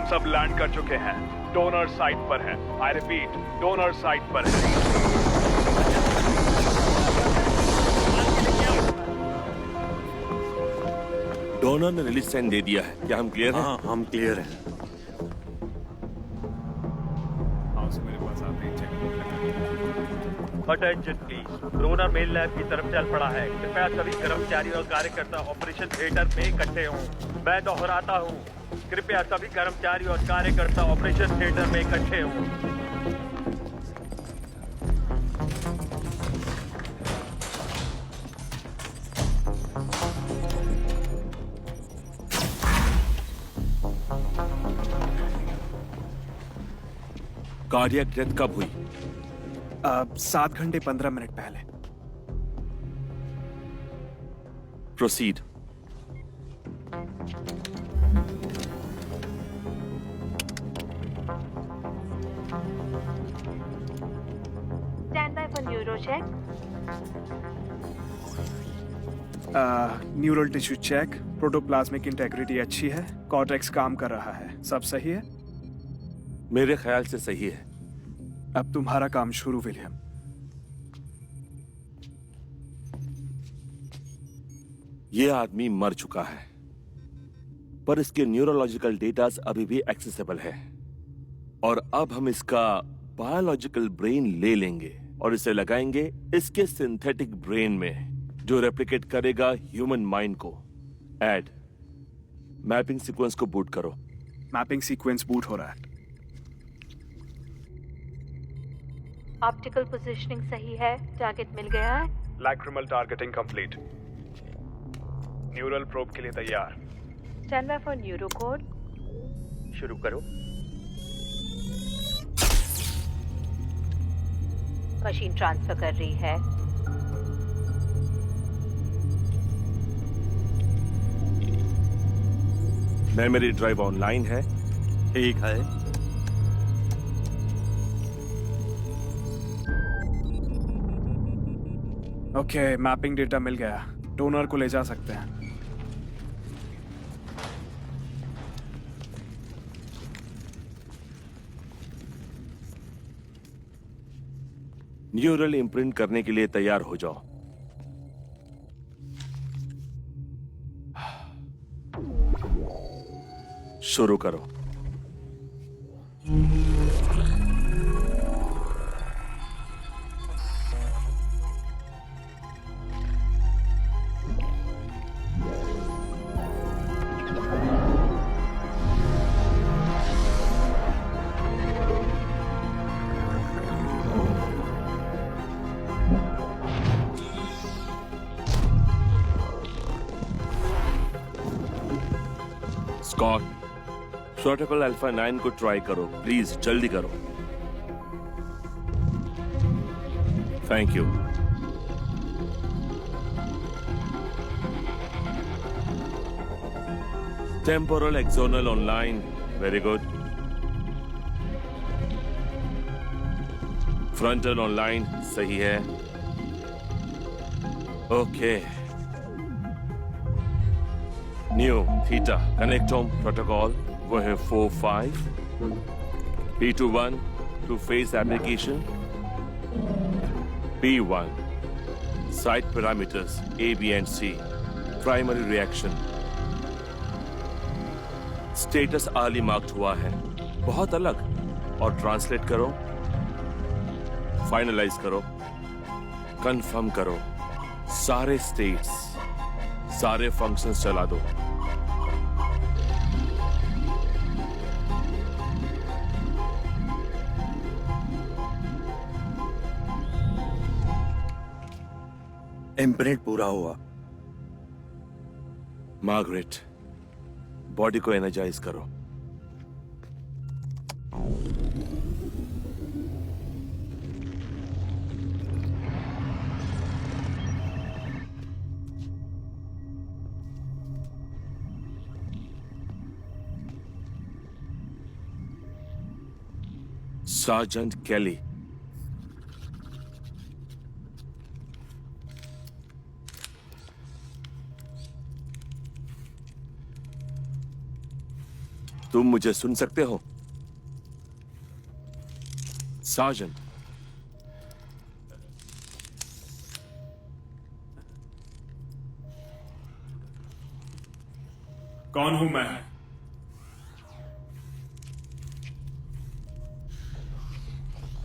सब लैंड कर चुके हैं। डोनर साइट पर है। आई रिपीट, डोनर साइट पर है। डोनर ने रिलीज साइन दे दिया है। क्या हम क्लियर हैं? हाँ, हम क्लियर हैं। Attention please, donor male lab की तरफ चल पड़ा है। कृपया सभी कर्मचारी और कार्यकर्ता ऑपरेशन थिएटर में इकट्ठे हों। मैं दोहराता हूँ, कृपया सभी कर्मचारी और कार्यकर्ता ऑपरेशन थिएटर में इकट्ठे हों। कार्डियक डेथ कब हुई? 7 घंटे 15 मिनट पहले। Proceed. Stand by for neuro check. Neural tissue check. Protoplasmic integrity अच्छी है। कॉर्टेक्स काम कर रहा है। सब सही है? मेरे ख्याल से सही है। अब तुम्हारा काम शुरू, विलियम। यह आदमी मर चुका है, पर इसके न्यूरोलॉजिकल डेटा अभी भी एक्सेसिबल है। और अब हम इसका बायोलॉजिकल ब्रेन ले लेंगे और इसे लगाएंगे इसके सिंथेटिक ब्रेन में, जो रेप्लिकेट करेगा ह्यूमन माइंड को। ऐड मैपिंग सीक्वेंस को बूट करो। मैपिंग सीक्वेंस बूट हो रहा है। ऑप्टिकल पोजीशनिंग सही है। टारगेट मिल गया है। Lacrimal targeting complete. Neural probe के लिए तैयार। Stand by for neuro code. शुरू करो। मशीन ट्रांसफर कर रही है। मेमोरी ड्राइव ऑनलाइन है। ठीक है। ओके, मैपिंग डेटा मिल गया। डोनर को ले जा सकते हैं। न्यूरल इम्प्रिंट करने के लिए तैयार हो जाओ। शुरू करो। स्कॉट, प्रोटोकॉल अल्फा 9 को ट्राई करो प्लीज, जल्दी करो। Thank you. Temporal axonal online. Very good. Frontal online. सही है। Okay. New theta connectome protocol वो है 4-5 P21 to phase application P1 site parameters A, B and C primary reaction status early marked हुआ है, बहुत अलग। और ट्रांसलेट करो, फाइनलाइज करो, कंफर्म करो, सारे स्टेट्स, सारे फंक्शंस चला दो। इम्प्रिंट पूरा हुआ। मार्गरेट, बॉडी को एनर्जाइज करो। सार्जेंट केली, तुम मुझे सुन सकते हो? साजन, कौन हूं मैं?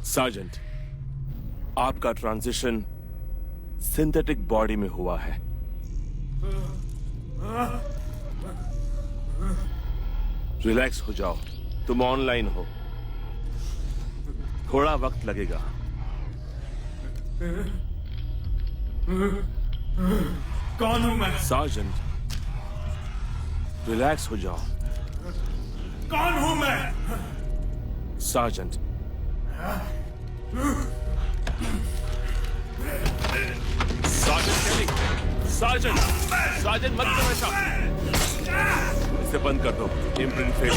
सार्जेंट, आपका ट्रांजिशन सिंथेटिक बॉडी में हुआ है। रिलैक्स हो जाओ, तुम ऑनलाइन हो, थोड़ा वक्त लगेगा। कौन हूं मैं? सार्जेंट, रिलैक्स हो जाओ। कौन हूं मैं? सार्जेंट, सार्जेंट, सार्जेंट, सार्जेंट मत करो ऐसा। इसे बंद कर दो। Imprint fail.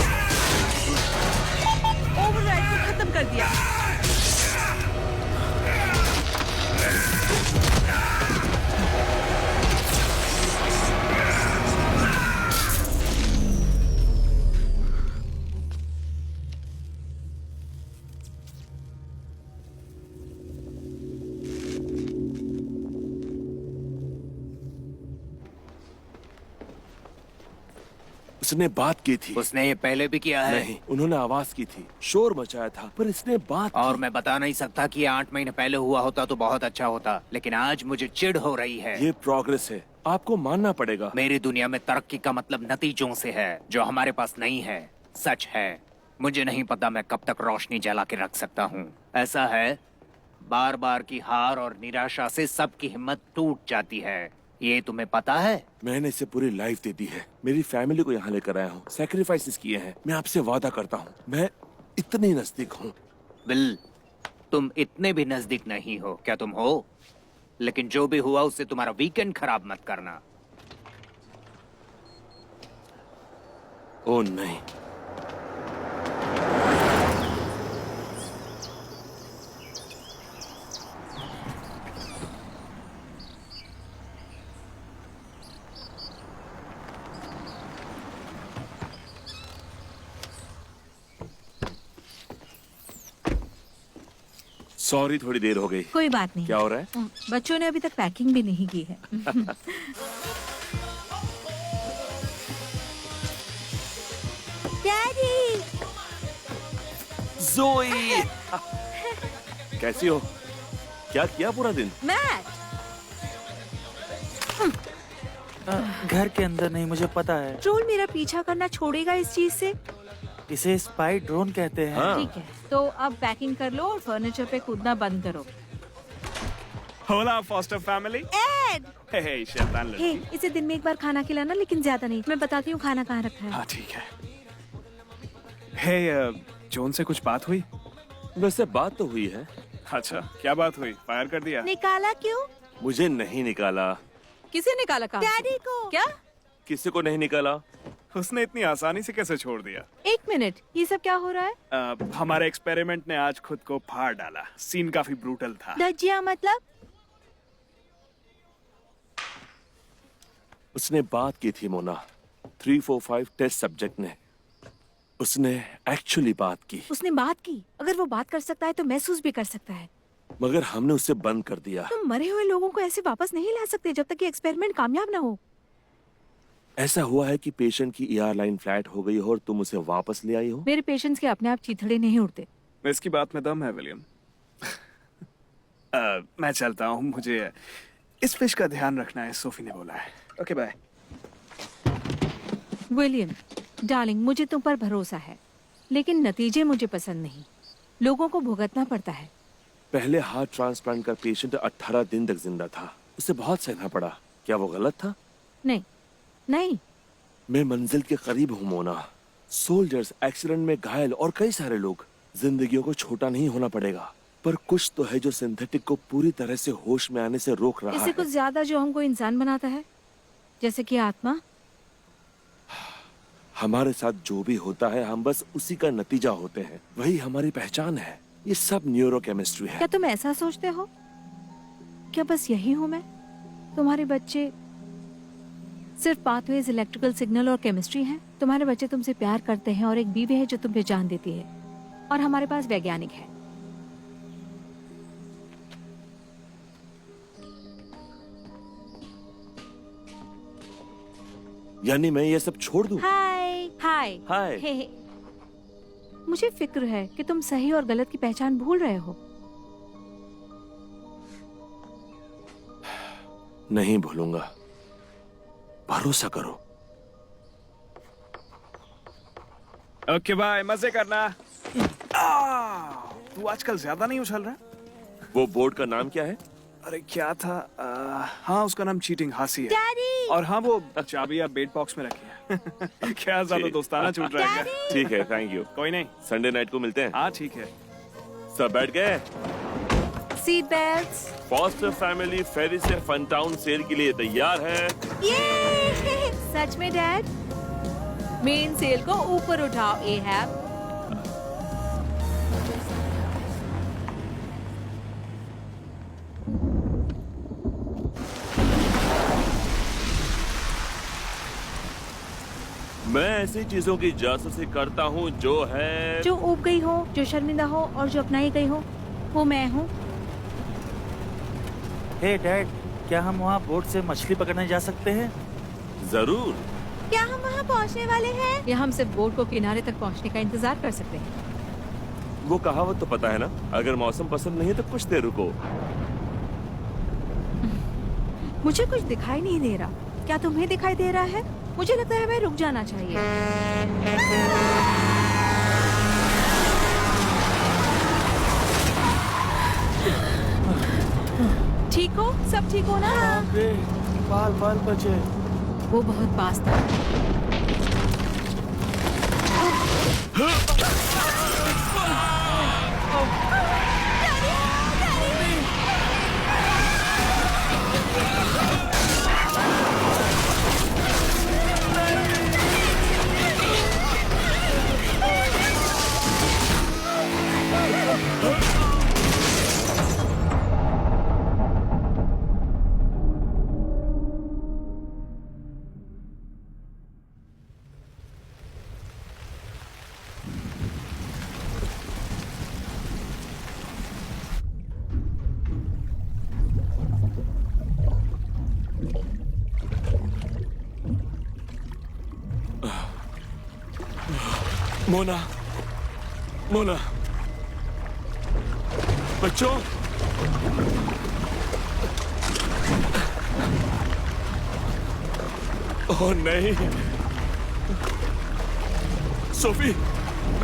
ओवरराइड को खत्म कर दिया। उसने बात की थी। उसने ये पहले भी किया है? नहीं, उन्होंने आवाज की थी, शोर मचाया था, पर इसने बात और की। मैं बता नहीं सकता कि 8 महीने पहले हुआ होता तो बहुत अच्छा होता, लेकिन आज मुझे चिढ़ हो रही है। ये प्रोग्रेस है, आपको मानना पड़ेगा। मेरी दुनिया में तरक्की का मतलब नतीजों से है, जो हमारे पास नहीं है। सच है, मुझे नहीं पता मैं कब तक रोशनी जला के रख सकता हूँ। ऐसा है, बार बार की हार और निराशा से सबकी हिम्मत टूट जाती है। ये तुम्हें पता है? मैंने इसे पूरी लाइफ दे दी है, मेरी फैमिली को यहाँ लेकर आया हूँ, सैक्रिफाइसेस किए हैं। मैं आपसे वादा करता हूँ, मैं इतनी नजदीक हूँ। बिल, तुम इतने भी नजदीक नहीं हो। क्या तुम हो? लेकिन जो भी हुआ उससे तुम्हारा वीकेंड खराब मत करना। ओ नहीं, सॉरी, थोड़ी देर हो गई। कोई बात नहीं। क्या हो रहा है? बच्चों ने अभी तक पैकिंग भी नहीं की है। डैडी! ज़ोई! कैसी हो? क्या किया पूरा दिन? मैट! घर के अंदर नहीं, मुझे पता है। ट्रोल मेरा पीछा करना छोड़ेगा इस चीज से? इसे स्पाई ड्रोन कहते हैं। हाँ। ठीक है, तो अब पैकिंग कर लो और फर्नीचर पे कूदना बंद करो। होला फॉस्टर फैमिली। एड! हे शैतान हे, लड़की। इसे दिन में एक बार खाना खिलाना, लेकिन ज्यादा नहीं। मैं बताती हूँ खाना कहाँ रखा है। हाँ ठीक है। हे, जोन से कुछ बात हुई? वैसे बात तो हुई है। अच्छा, क्या बात हुई? फायर कर दिया? निकाला क्यों? मुझे नहीं निकाला। किसे निकाला काम? डैडी को। क्या? किसी को नहीं निकाला। उसने इतनी आसानी से कैसे छोड़ दिया? एक मिनट, ये सब क्या हो रहा है? हमारे एक्सपेरिमेंट ने आज खुद को फाड़ डाला। सीन काफी ब्रूटल था। धज्जियां मतलब? उसने बात की थी मोना, 345 टेस्ट सब्जेक्ट ने। उसने एक्चुअली बात की। उसने बात की? अगर वो बात कर सकता है तो महसूस भी कर सकता है। मगर हमने उसे बंद कर दिया। तुम मरे हुए लोगों को ऐसे वापस नहीं ला सकते जब तक ये एक्सपेरिमेंट कामयाब ना हो। ऐसा हुआ है कि पेशेंट की ईआर लाइन फ्लैट हो गई हो और तुम उसे वापस ले आई हो। मेरे पेशेंट्स के अपने आप चीथड़े नहीं उड़ते। इसकी बात में दम है विलियम। मैं चलता हूँ, मुझे इस फिश का ध्यान रखना है, सोफी ने बोला है। Okay bye. विलियम, डार्लिंग, मुझे तुम पर भरोसा है, लेकिन नतीजे मुझे पसंद नहीं। लोगों को भुगतना पड़ता है। पहले हार्ट ट्रांसप्लांट का पेशेंट 18 दिन तक जिंदा था, उसे बहुत सहना पड़ा। क्या वो गलत था? नहीं, नहीं। मैं मंजिल के करीब हूँ मोना। सोल्जर्स, एक्सीडेंट में घायल और कई सारे लोग। जिंदगियों को छोटा नहीं होना पड़ेगा, पर कुछ तो है जो सिंथेटिक को पूरी तरह से होश में आने से रोक रहा इससे है। कुछ ज्यादा जो हमको इंसान बनाता है, जैसे कि आत्मा। हमारे साथ जो भी होता है हम बस उसी का नतीजा होते हैं, वही हमारी पहचान है। ये सब न्यूरोकेमिस्ट्री है। क्या तुम ऐसा सोचते हो? क्या बस यही हूँ मैं? तुम्हारे बच्चे सिर्फ पाथवेज, इलेक्ट्रिकल सिग्नल और केमिस्ट्री हैं। तुम्हारे बच्चे तुमसे प्यार करते हैं और एक बीवी है जो तुम पे जान देती है, और हमारे पास वैज्ञानिक है। यानी मैं ये सब छोड़ दूं? हाय हाय हाय। हे, हे। मुझे फिक्र है कि तुम सही और गलत की पहचान भूल रहे हो। नहीं भूलूंगा, भरोसा करो। ओके बाय, मजे करना। तू आजकल ज्यादा नहीं उछल रहा? वो बोर्ड का नाम क्या है? अरे क्या था? हाँ, उसका नाम चीटिंग हासी है। डैडी! और हाँ, वो चाबी आप बेड बॉक्स में रखी है। क्या ज्यादा दोस्ताना छूट रहा है क्या? ठीक है, थैंक यू। कोई नहीं। संडे नाइट को मिलते हैं। हाँ ठीक है। सब बैठ गए? Seat belts. फॉस्टर फैमिली फेरी से फन टाउन सेल के लिए तैयार है। ये सच में डैड? मेन सेल को ऊपर उठाओ एहब। मैं ऐसी चीजों की जासूसी करता हूँ जो ऊब गई हो, जो शर्मिंदा हो और जो अपनाई गई हो, वो मैं हूँ। हे डैड, क्या हम वहाँ बोट से मछली पकड़ने जा सकते हैं? जरूर। क्या हम वहाँ पहुँचने वाले हैं? या हम सिर्फ बोट को किनारे तक पहुँचने का इंतजार कर सकते हैं? वो कहावत तो पता है ना, अगर मौसम पसंद नहीं है तो कुछ देर रुको। मुझे कुछ दिखाई नहीं दे रहा। क्या तुम्हें दिखाई दे रहा है? मुझे लगता है हमें रुक जाना चाहिए। ठीक हो? सब ठीक हो ना? बाल बाल बचे। वो बहुत पास था। मोना, मोना, बच्चों, ओह नहीं, सोफी,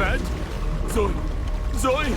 रैज, जोई, जोई,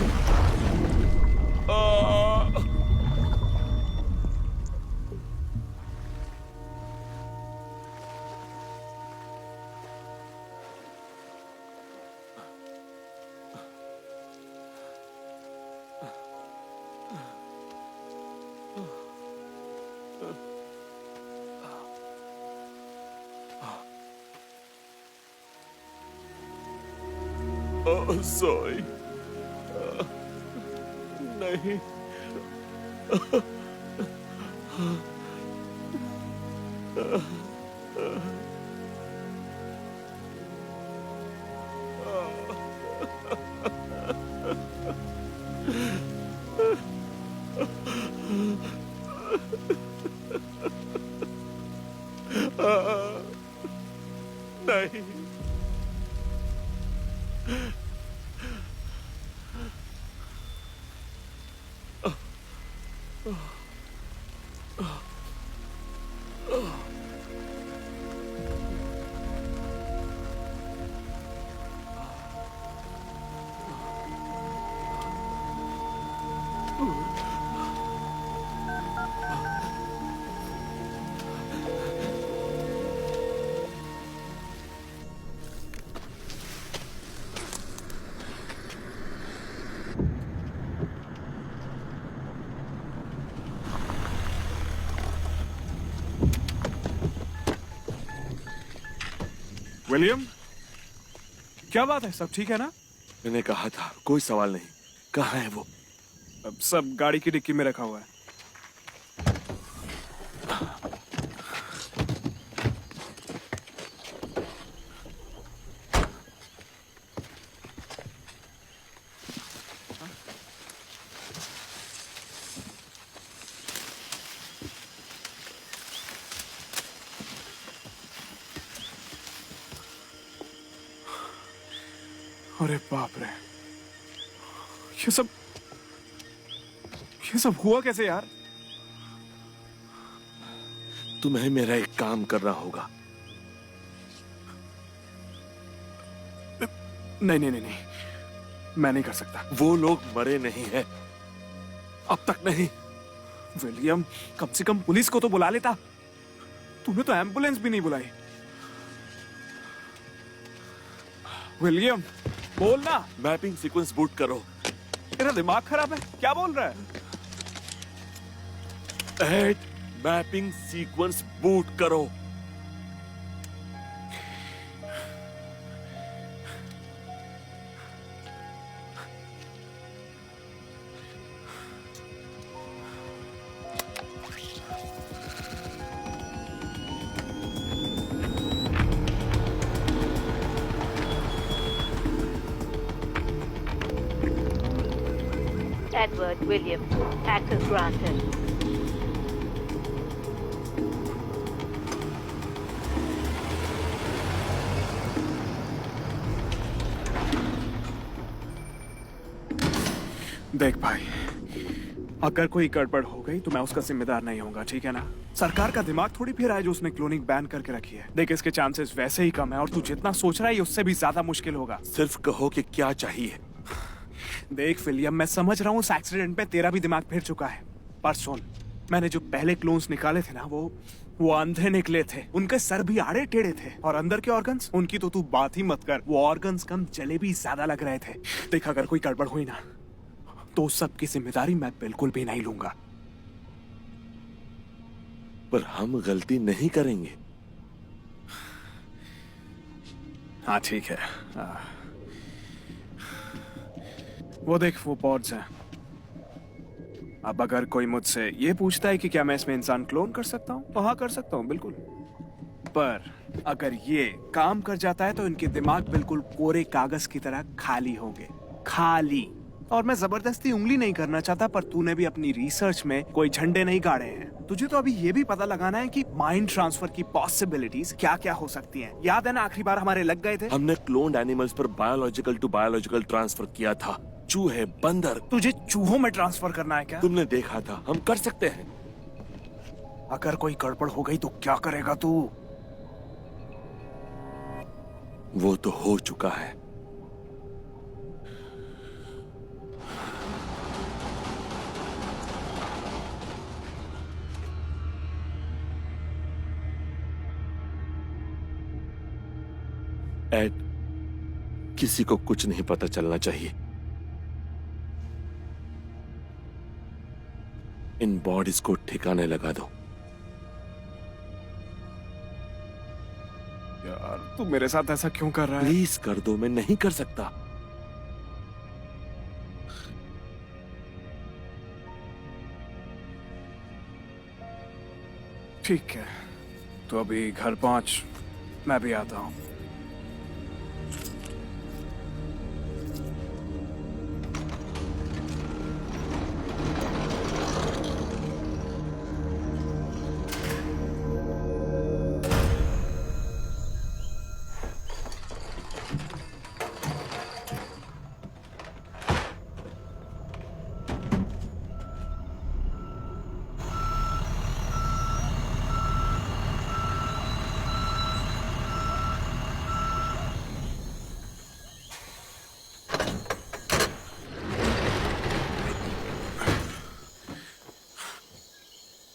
नहीं, नहीं, विलियम, क्या बात है? सब ठीक है ना? मैंने कहा था, कोई सवाल नहीं। कहाँ है वो? अब सब गाड़ी की डिक्की में रखा हुआ है। अरे बाप रे, ये सब हुआ कैसे यार? तुम्हें मेरा एक काम करना होगा। नहीं, मैं नहीं कर सकता। वो लोग मरे नहीं हैं, अब तक नहीं। विलियम, कम से कम पुलिस को तो बुला लेता। तूने तो एम्बुलेंस भी नहीं बुलाई। विलियम, बोल ना। मैपिंग सीक्वेंस बूट करो। तेरा दिमाग खराब है, क्या बोल रहा है? एड, मैपिंग सीक्वेंस बूट करो। Edward William, access granted. देख भाई, अगर कोई गड़बड़ हो गई तो मैं उसका जिम्मेदार नहीं होऊंगा, ठीक है ना? सरकार का दिमाग थोड़ी फिर आया जो उसने क्लोनिंग बैन करके रखी है। देख, इसके चांसेस वैसे ही कम है और तू जितना सोच रहा है उससे भी ज्यादा मुश्किल होगा। सिर्फ कहो कि क्या चाहिए। देख विलियम, मैं समझ रहा हूँ उस एक्सीडेंट में तेरा भी दिमाग फिर चुका है, पर सुन, मैंने जो पहले क्लोन्स निकाले थे ना, वो अंधे निकले थे। उनके सर भी आड़े टेढ़े थे और अंदर के ऑर्गन्स, उनकी तो तू बात ही मत कर। वो ऑर्गन्स कम जलेबी ज्यादा लग रहे थे। देख, अगर कोई गड़बड़ हुई ना तो सबकी जिम्मेदारी मैं बिल्कुल भी नहीं लूंगा। पर हम गलती नहीं करेंगे। हाँ ठीक है। वो देख, वो पॉड्स हैं। अब अगर कोई मुझसे ये पूछता है कि क्या मैं इसमें इंसान क्लोन कर सकता हूँ, तो हाँ कर सकता हूँ, बिल्कुल। पर अगर ये काम कर जाता है तो इनके दिमाग बिल्कुल कोरे कागज की तरह खाली होंगे, खाली। और मैं जबरदस्ती उंगली नहीं करना चाहता, पर तूने भी अपनी रिसर्च में कोई झंडे नहीं गाड़े हैं। तुझे तो अभी ये भी पता लगाना है कि माइंड ट्रांसफर की पॉसिबिलिटीज क्या क्या हो सकती हैं। याद है ना आखिरी बार हमारे लग गए थे? हमने क्लोन्ड एनिमल्स पर बायोलॉजिकल टू बायोलॉजिकल ट्रांसफर किया था। चूहे, बंदर। तुझे चूहों में ट्रांसफर करना है क्या? तुमने देखा था, हम कर सकते हैं। अगर कोई गड़बड़ हो गई तो क्या करेगा तू? वो तो हो चुका है। एड, किसी को कुछ नहीं पता चलना चाहिए। इन बॉडीज को ठिकाने लगा दो। यार, तू मेरे साथ ऐसा क्यों कर रहा है? प्लीज कर दो, मैं नहीं कर सकता। ठीक है, तो अभी घर पहुंच, मैं भी आता हूं।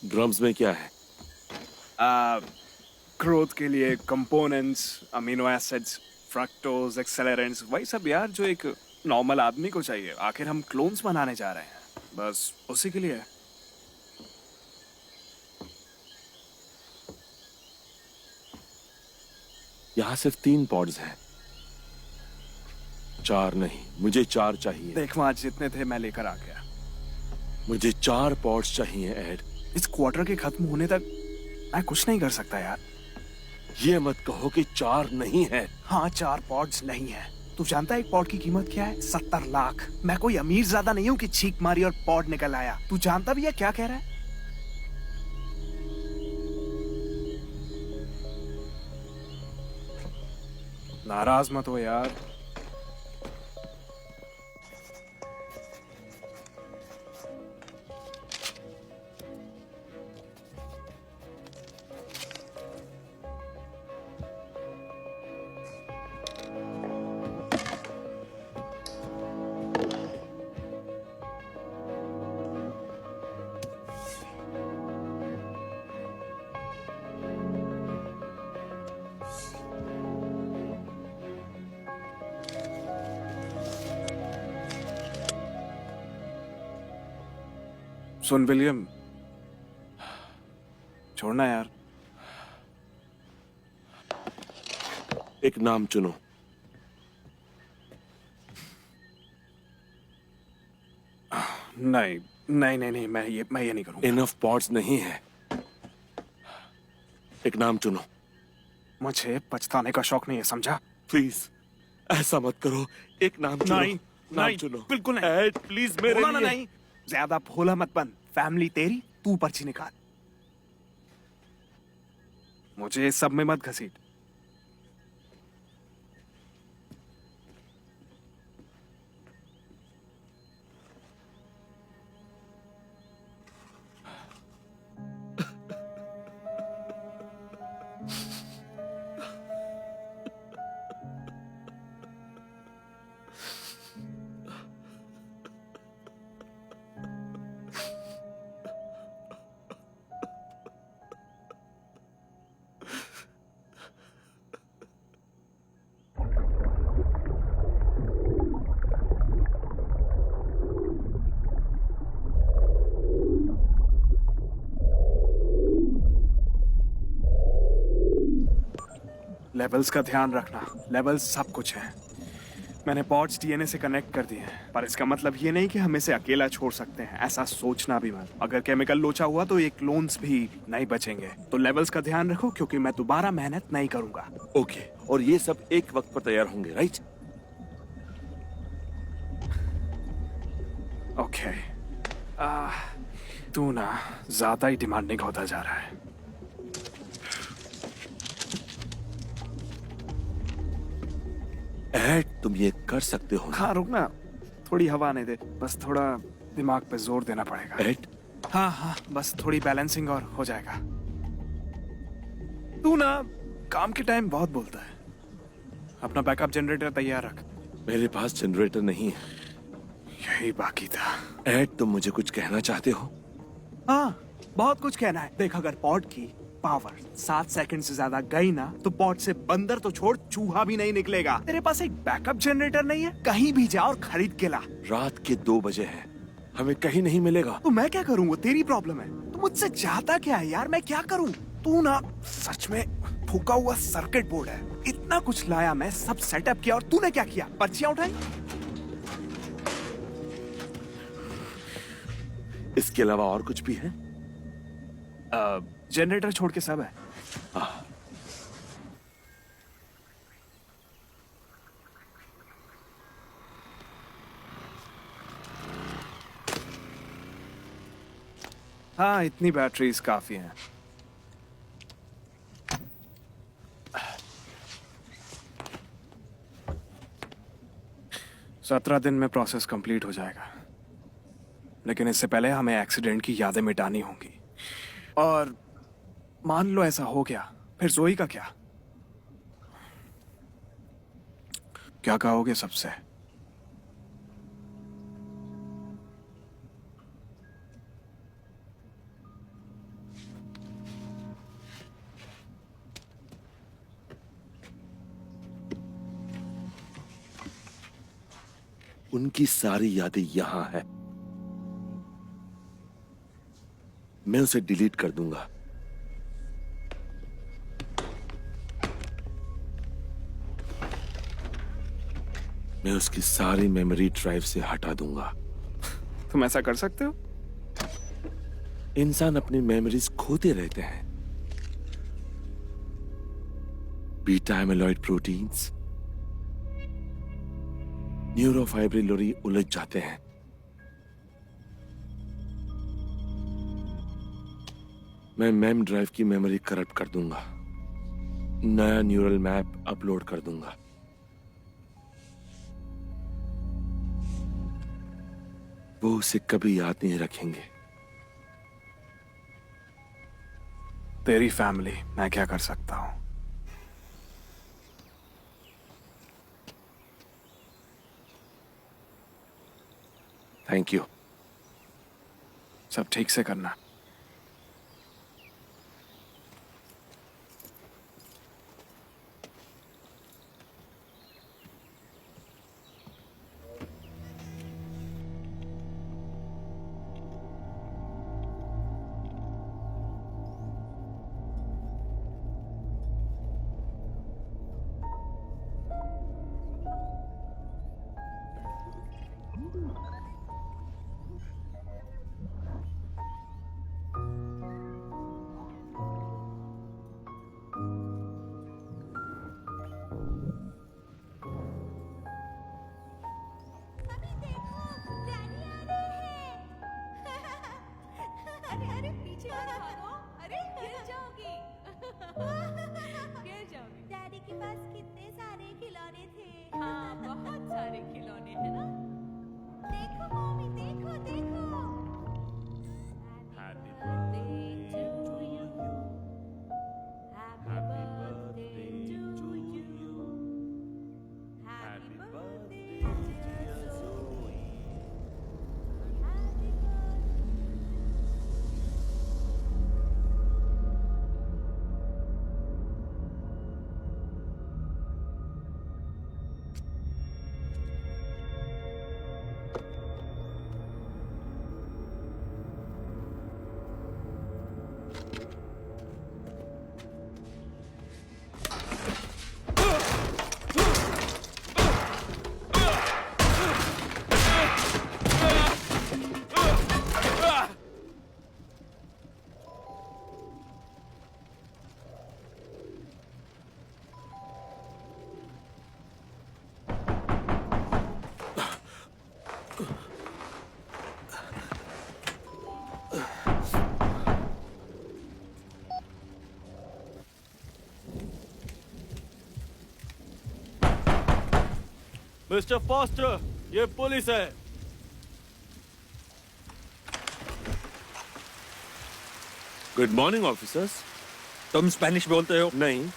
ड्रम्स में क्या है? ग्रोथ के लिए कंपोनेंट्स, अमीनो एसिड्स, फ्रक्टोज, एक्सेलरेंट्स, वही सब यार जो एक नॉर्मल आदमी को चाहिए। आखिर हम क्लोन्स बनाने जा रहे हैं, बस उसी के लिए। यहाँ सिर्फ 3 पॉड्स हैं, 4 नहीं। मुझे 4 चाहिए। देख, वहां जितने थे मैं लेकर आ गया। मुझे 4 पॉड्स चाहिए एड। इस क्वार्टर के खत्म होने तक मैं कुछ नहीं कर सकता यार। ये मत कहो कि 4 नहीं है। हाँ, 4 पॉड्स नहीं है। तू जानता है एक पॉड की कीमत क्या है? 70 लाख। मैं कोई अमीर ज्यादा नहीं हूँ कि छींक मारी और पॉड निकल आया। तू जानता भी है क्या कह रहा है? नाराज मत हो यार। सुन विलियम, छोड़ना यार। एक नाम चुनो। नहीं नहीं नहीं नहीं, मैं ये नहीं करूंगा। इनफ पॉड्स नहीं है। एक नाम चुनो। मुझे पछताने का शौक नहीं है, समझा? प्लीज ऐसा मत करो। एक नाम चुनो। नहीं, नाम नहीं, चुनो। बिल्कुल नहीं। एड प्लीज मेरे बोला ना लिए। नहीं। ज्यादा भोला मत बन। फैमिली तेरी, तू पर्ची निकाल। मुझे इस सब में मत घसीट। लेवल्स का ध्यान रखना। लेवल्स सब कुछ है। मैंने पॉड्स डीएनए से कनेक्ट कर दिए हैं, पर इसका मतलब ये नहीं कि हम इसे अकेला छोड़ सकते हैं। ऐसा सोचना भी मत। अगर केमिकल लोचा हुआ तो ये क्लोन्स भी नहीं बचेंगे। तो लेवल्स का ध्यान रखो, क्योंकि मैं दोबारा मेहनत नहीं करूंगा। ओके, और ये सब एक वक्त पर तैयार होंगे, राइट? ओके। तू ना ज्यादा ही डिमांडिंग होता जा रहा है। एड तुम ये कर सकते हो ना? हाँ रुकना, थोड़ी हवा आने दे। बस थोड़ा दिमाग पे जोर देना पड़ेगा। एड हाँ हाँ, बस थोड़ी बैलेंसिंग और हो जाएगा। तू ना काम के टाइम बहुत बोलता है। अपना बैकअप जनरेटर तैयार रख। मेरे पास जनरेटर नहीं है। यही बाकी था। एड तुम मुझे कुछ कहना चाहते हो? हाँ, बहुत कुछ कहना है। देख, अगर पॉड की पावर 7 सेकंड से ज्यादा गई ना, तो पॉड से बंदर तो छोड़, चूहा भी नहीं निकलेगा। तेरे पास एक बैकअप जनरेटर नहीं है? कहीं भी जा और खरीद के ला। रात के 2 बजे हैं, हमें कहीं नहीं मिलेगा। तो मैं क्या करूँ? वो तेरी प्रॉब्लम है। तू मुझसे चाहता क्या है यार? मैं क्या करूँ? तू ना सच में फूका हुआ सर्किट बोर्ड है। इतना कुछ लाया मैं, सब सेटअप किया, और तूने क्या किया? पर्चियां उठाई। इसके अलावा और कुछ भी है? जनरेटर छोड़ के सब है। हाँ, इतनी बैटरीज काफी हैं। सत्रह दिन में प्रोसेस कंप्लीट हो जाएगा, लेकिन इससे पहले हमें एक्सीडेंट की यादें मिटानी होंगी। और मान लो ऐसा हो गया, फिर जोई का क्या? क्या कहोगे सबसे? उनकी सारी यादें यहां है। मैं उसे डिलीट कर दूंगा। मैं उसकी सारी मेमोरी ड्राइव से हटा दूंगा। तुम ऐसा कर सकते हो? इंसान अपनी मेमोरीज खोते रहते हैं। बीटा एमिलॉइड प्रोटीन्स, न्यूरोफाइब्रिलरी उलझ जाते हैं। मैं मेम ड्राइव की मेमोरी करप्ट कर दूंगा, नया न्यूरल मैप अपलोड कर दूंगा। वो उसे कभी याद नहीं रखेंगे। तेरी फैमिली, मैं क्या कर सकता हूं? Thank you. सब ठीक से करना। मिस्टर फॉस्टर, ये पुलिस है। Good morning officers. तुम स्पेनिश बोलते हो? नहीं,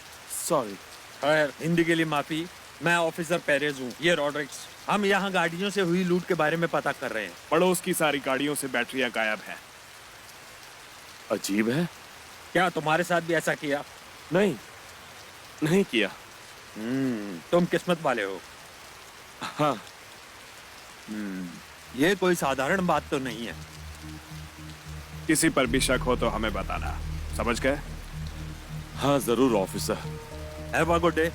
सॉरी। खैर, हिंदी के लिए माफी। मैं ऑफिसर पेरेज हूँ, ये रॉड्रिक्स। हम यहाँ गाड़ियों से हुई लूट के बारे में पता कर रहे हैं। पड़ोस की सारी गाड़ियों से बैटरियां गायब हैं। अजीब है। क्या तुम्हारे साथ भी ऐसा किया? नहीं, नहीं किया। तुम किस्मत वाले हो। हाँ, ये कोई साधारण बात तो नहीं है। किसी पर भी शक हो तो हमें बताना, समझ गए? हाँ जरूर officer. Have a good day.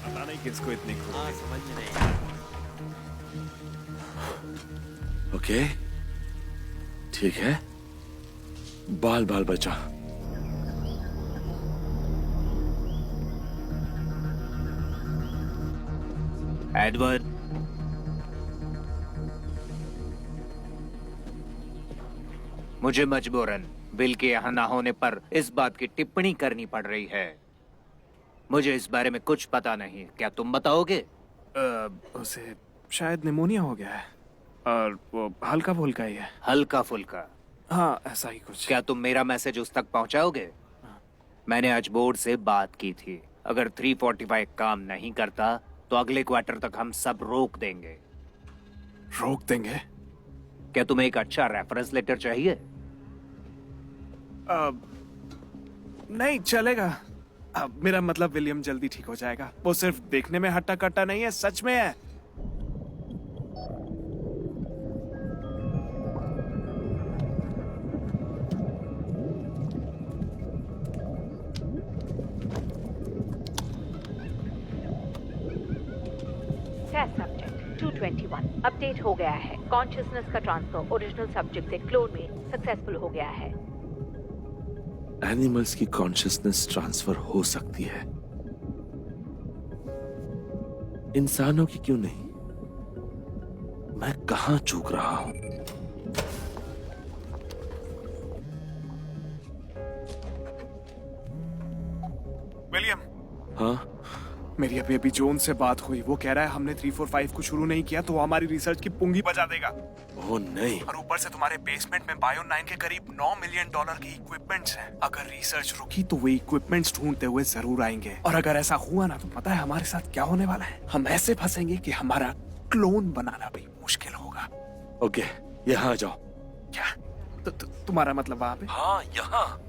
पता नहीं किसको इतनी खुशी है। समझ में नहीं। ओके, ठीक है। बाल बाल बचा। एडवर्ड, मुझे मजबूरन बिल के यहाँ ना होने पर इस बात की टिप्पणी करनी पड़ रही है। मुझे इस बारे में कुछ पता नहीं, क्या तुम बताओगे? उसे शायद निमोनिया हो गया है और वो हल्का फुल्का ही है। हल्का फुल्का? हाँ, ऐसा ही कुछ। क्या तुम मेरा मैसेज उस तक पहुंचाओगे? मैंने आज बोर्ड से बात की थी। अगर 345 काम नहीं करता तो अगले क्वार्टर तक हम सब रोक देंगे। रोक देंगे? क्या तुम्हें एक अच्छा रेफरेंस लेटर चाहिए? नहीं चलेगा। मेरा मतलब विलियम जल्दी ठीक हो जाएगा। वो सिर्फ देखने में हट्टा कट्टा नहीं है, सच में है। टेस्ट सब्जेक्ट 221 अपडेट हो गया है। कॉन्शियसनेस का ट्रांसफर ओरिजिनल सब्जेक्ट से क्लोन में सक्सेसफुल हो गया है। एनिमल्स की कॉन्शियसनेस ट्रांसफर हो सकती है, इंसानों की क्यों नहीं? मैं कहां चूक रहा हूं? विलियम, हाँ, मेरी अभी जोन से बात हुई। वो कह रहा है हमने 345 को शुरू नहीं किया तो वो हमारी रिसर्च की पुंगी बजा देगा। ओ नहीं। और ऊपर से तुम्हारे बेसमेंट में बायो 9 के करीब $9 मिलियन के इक्विपमेंट्स हैं। अगर रिसर्च रुकी तो वो इक्विपमेंट्स ढूंढते हुए जरूर आएंगे। और अगर ऐसा हुआ ना तो पता है हमारे साथ क्या होने वाला है? हम ऐसे फंसेंगे कि हमारा क्लोन बनाना भी मुश्किल होगा। ओके, यहाँ आ जाओ। क्या? तुम्हारा मतलब वहाँ पे? हाँ, यहाँ।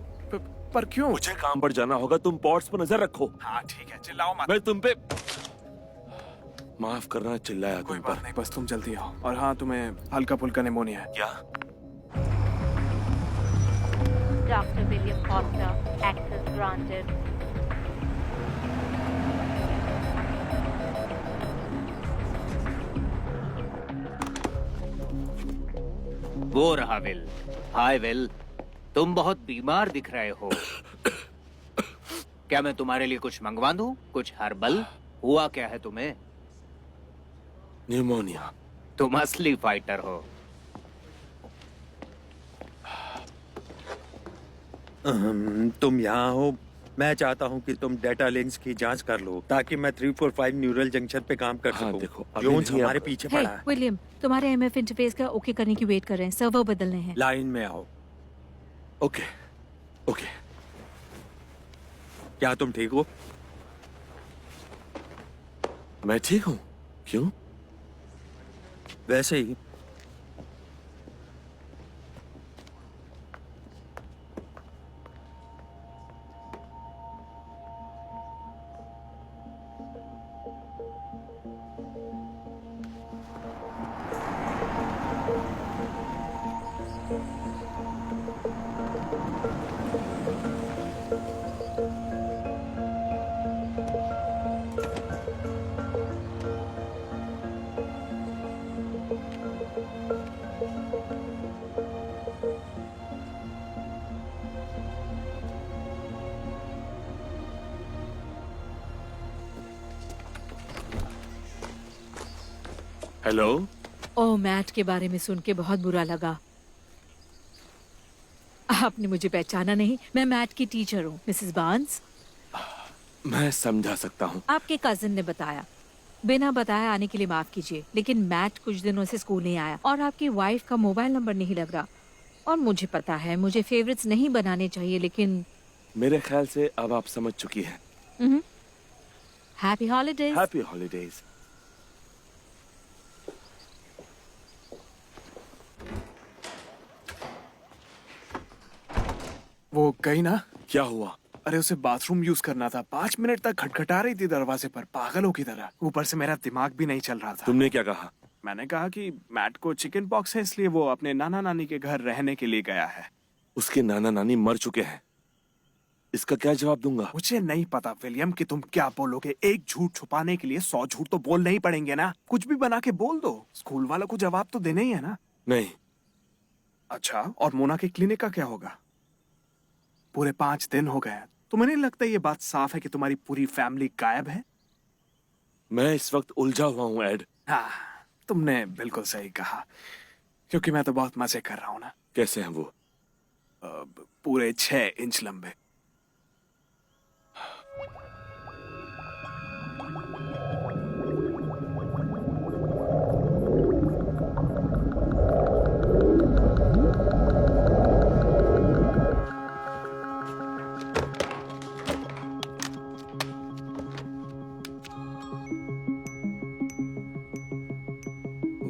पर क्यों? मुझे काम पर जाना होगा, तुम पॉट्स पर नजर रखो। हाँ ठीक है, चिल्लाओ मत। मैं तुम पे माफ करना, चिल्लाया कोई तुम बात पर। नहीं, बस तुम जल्दी आओ। और हाँ, तुम्हें हल्का फुल्का निमोनिया है। क्या? Doctor William Foster, access granted. वो रहा विल। हाय विल, तुम बहुत बीमार दिख रहे हो। क्या मैं तुम्हारे लिए कुछ मंगवा दूं? कुछ हर्बल? हुआ क्या है तुम्हें? न्यूमोनिया। तुम असली फाइटर हो। तुम यहाँ हो। मैं चाहता हूँ कि तुम डेटा लिंक्स की जांच कर लो ताकि मैं 345 न्यूरल जंक्शन पे काम कर हाँ, सकूं। देखो, अभी जोन्स नहीं हमारे आप- पीछे हे पड़ा है। विलियम, तुम्हारे एमएफ इंटरफेस का ओके करने की वेट कर रहे हैं। सर्वर बदलने हैं। लाइन में आओ। Okay, okay. क्या तुम ठीक हो? मैं ठीक हूँ। क्यों? वैसे ही। हेलो। ओह, मैट के बारे में सुन के बहुत बुरा लगा। आपने मुझे पहचाना नहीं? मैं मैट की टीचर हूँ, मिसेस बार्न्स। मैं समझा सकता हूँ। आपके कजिन ने बताया। बिना बताए आने के लिए माफ कीजिए, लेकिन मैट कुछ दिनों से स्कूल नहीं आया और आपकी वाइफ का मोबाइल नंबर नहीं लग रहा। और मुझे पता है मुझे फेवरेट्स नहीं बनाने चाहिए, लेकिन मेरे ख्याल से अब आप समझ चुकी हैं। Happy holidays. Happy holidays. वो गई ना? क्या हुआ? अरे उसे बाथरूम यूज करना था, 5 मिनट तक खटखटा रही थी दरवाजे पर, पागलों की तरह। ऊपर से मेरा दिमाग भी नहीं चल रहा था। तुमने क्या कहा? मैंने कहा कि मैट को चिकन पॉक्स है, इसलिए वो अपने नाना नानी के घर रहने के लिए गया है। उसके नाना नानी मर चुके हैं। इसका क्या जवाब दूंगा? मुझे नहीं पता विलियम कि तुम क्या बोलोगे। एक झूठ छुपाने के लिए 100 झूठ तो बोलने ही पड़ेंगे ना। कुछ भी बना के बोल दो, स्कूल वालों को जवाब तो देना ही है ना। नहीं। अच्छा, और मोना के क्लिनिक का क्या होगा? पूरे 5 दिन हो गए। तुम्हें नहीं लगता ये बात साफ है कि तुम्हारी पूरी फैमिली गायब है? मैं इस वक्त उलझा हुआ हूँ एड। हाँ, तुमने बिल्कुल सही कहा, क्योंकि मैं तो बहुत मजे कर रहा हूँ ना। कैसे हैं वो? पूरे 6 इंच लंबे।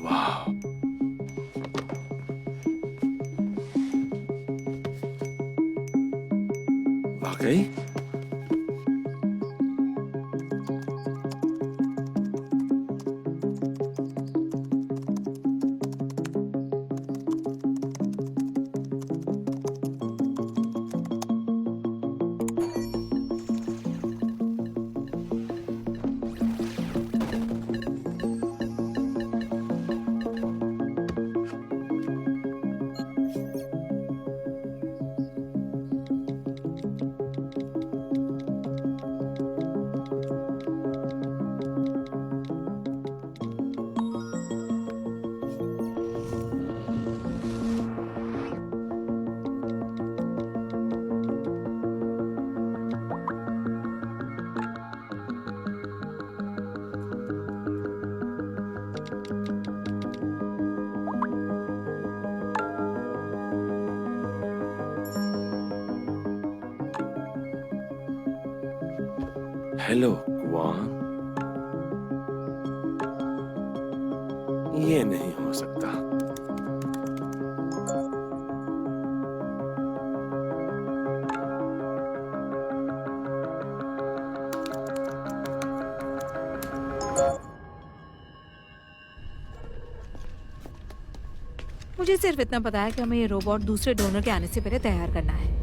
वाह, वाकई? Hello Kwan. ये नहीं हो सकता। मुझे सिर्फ इतना पता है कि हमें ये रोबोट दूसरे डोनर के आने से पहले तैयार करना है।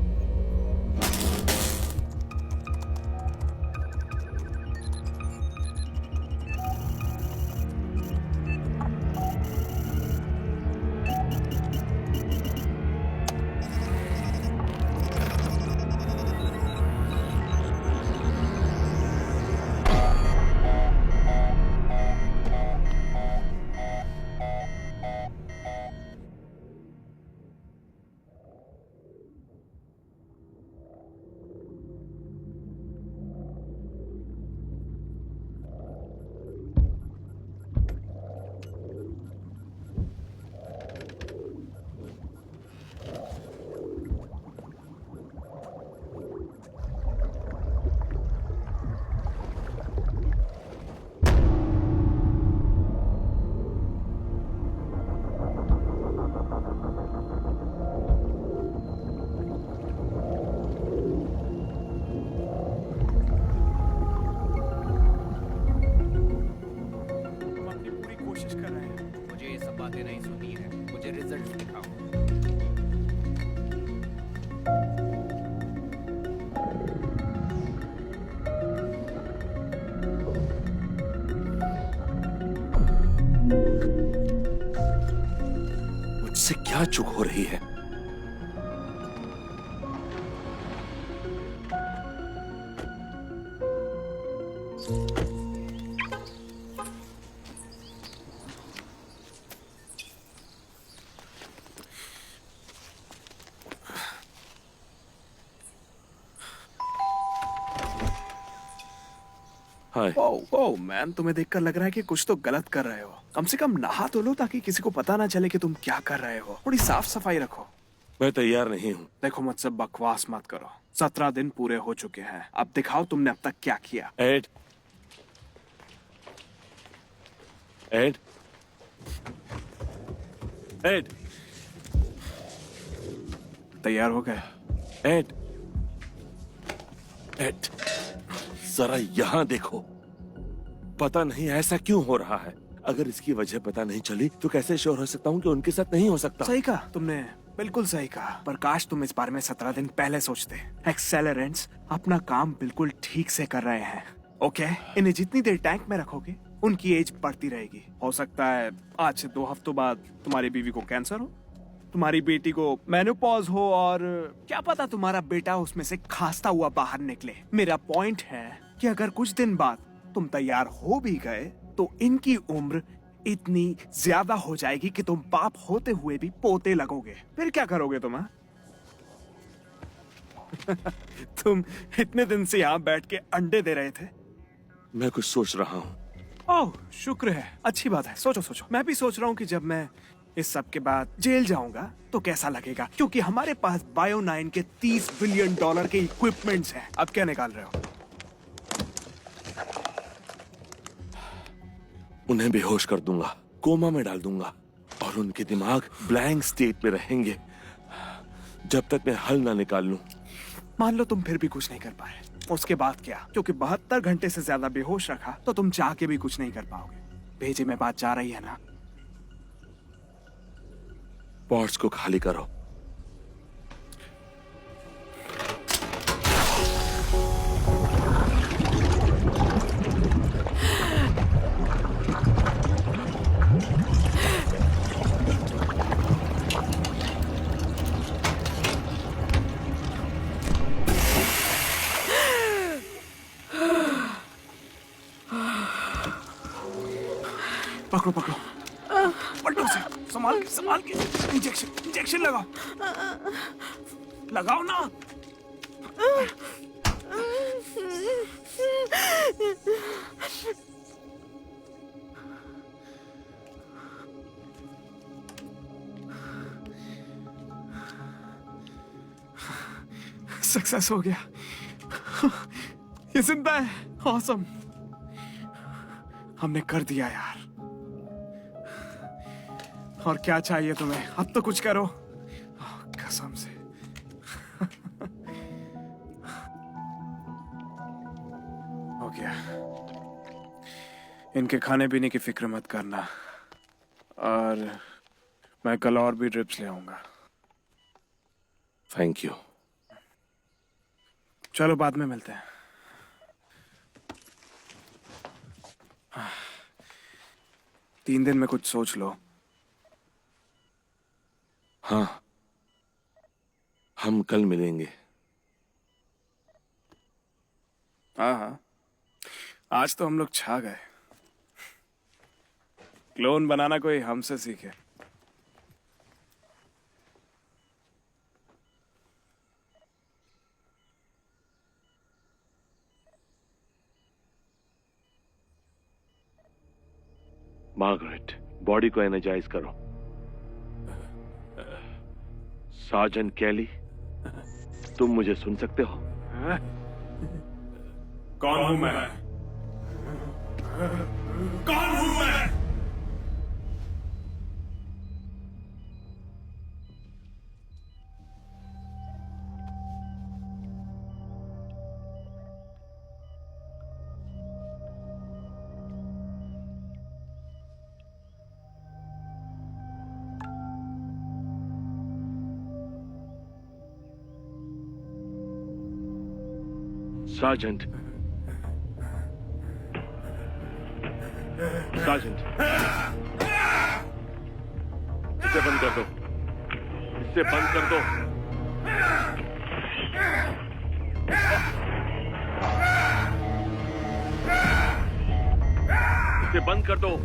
मुझसे क्या चूक हो रही है? हाय। ओह मैन, तुम्हें देखकर लग रहा है कि कुछ तो गलत कर रहे हो। कम से कम नहा तो लो ताकि किसी को पता ना चले कि तुम क्या कर रहे हो। थोड़ी साफ सफाई रखो। मैं तैयार नहीं हूँ। देखो, मुझसे बकवास मत करो। 17 दिन पूरे हो चुके हैं। अब दिखाओ तुमने अब तक क्या किया। एड, एड, एड, तैयार हो गए? एड, एड, जरा यहाँ देखो। पता नहीं ऐसा क्यों हो रहा है। अगर इसकी वजह पता नहीं चली तो कैसे श्योर हो सकता हूँ कि उनके साथ नहीं हो सकता। सही कहा तुमने, बिल्कुल सही कहा। पर काश तुम इस बारे में 17 दिन पहले सोचते। एक्सेलरेंट्स अपना काम बिल्कुल ठीक से कर रहे हैं। ओके, इन्हें जितनी देर टैंक में रखोगे उनकी एज बढ़ती रहेगी। हो सकता है आज से 2 हफ्तों बाद तुम्हारी बीवी को कैंसर हो, तुम्हारी बेटी को मेनोपॉज हो, और क्या पता तुम्हारा बेटा उसमें से खांसता हुआ बाहर निकले। मेरा पॉइंट है कि अगर कुछ दिन बाद तुम तैयार हो भी गए तो इनकी उम्र इतनी ज्यादा हो जाएगी कि तुम बाप होते हुए भी पोते लगोगे। फिर क्या करोगे तुम? हाँ? तुम इतने दिन से यहाँ बैठ के अंडे दे रहे थे। मैं कुछ सोच रहा हूँ। ओह, शुक्र है, अच्छी बात है। सोचो सोचो। मैं भी सोच रहा हूँ कि जब मैं इस सब के बाद जेल जाऊंगा तो कैसा लगेगा, क्योंकि हमारे पास बायो9 के $30 बिलियन के इक्विपमेंट्स हैं। अब क्या निकाल रहे हो? उन्हें बेहोश कर दूंगा, कोमा में डाल दूंगा और उनके दिमाग ब्लैंक स्टेट में रहेंगे जब तक मैं हल ना निकाल लूं। मान लो तुम फिर भी कुछ नहीं कर पाए, उसके बाद क्या? क्योंकि 72 घंटे से ज्यादा बेहोश रखा तो तुम चाह के भी कुछ नहीं कर पाओगे। भेजे में बात जा रही है ना? पॉट्स को खाली करो। पकड़ो पकड़ो, पलटो से, संभाल के। इंजेक्शन लगाओ, लगाओ ना। सक्सेस हो गया। ये जिंदा है। ऑसम, हमने कर दिया यार। और क्या चाहिए तुम्हें? अब तो कुछ करो। कसम से। हो गया। इनके खाने पीने की फिक्र मत करना, और मैं कल और भी ड्रिप्स ले आऊंगा। Thank you. चलो बाद में मिलते हैं। 3 दिन में कुछ सोच लो। हाँ, हम कल मिलेंगे। हाँ, आज तो हम लोग छा गए। क्लोन बनाना कोई हमसे सीखे। मार्गरेट, बॉडी को एनर्जाइज करो। सार्जेंट कैली, तुम मुझे सुन सकते हो? कौन हूं मैं? कौन हूं मैं? सार्जेंट, सार्जेंट, इसे बंद कर दो। इसे बंद कर दो। इसे बंद कर दो।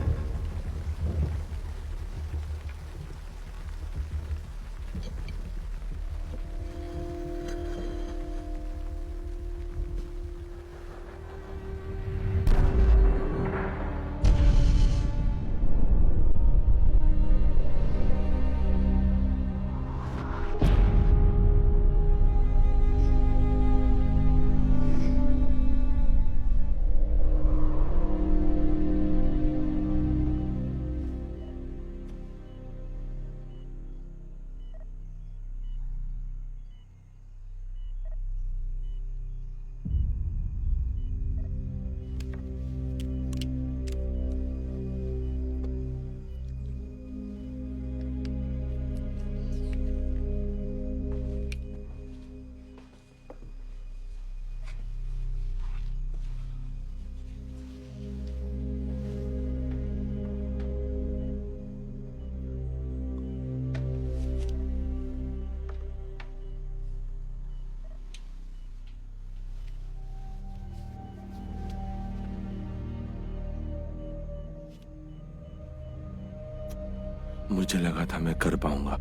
मुझे लगा था मैं कर पाऊंगा।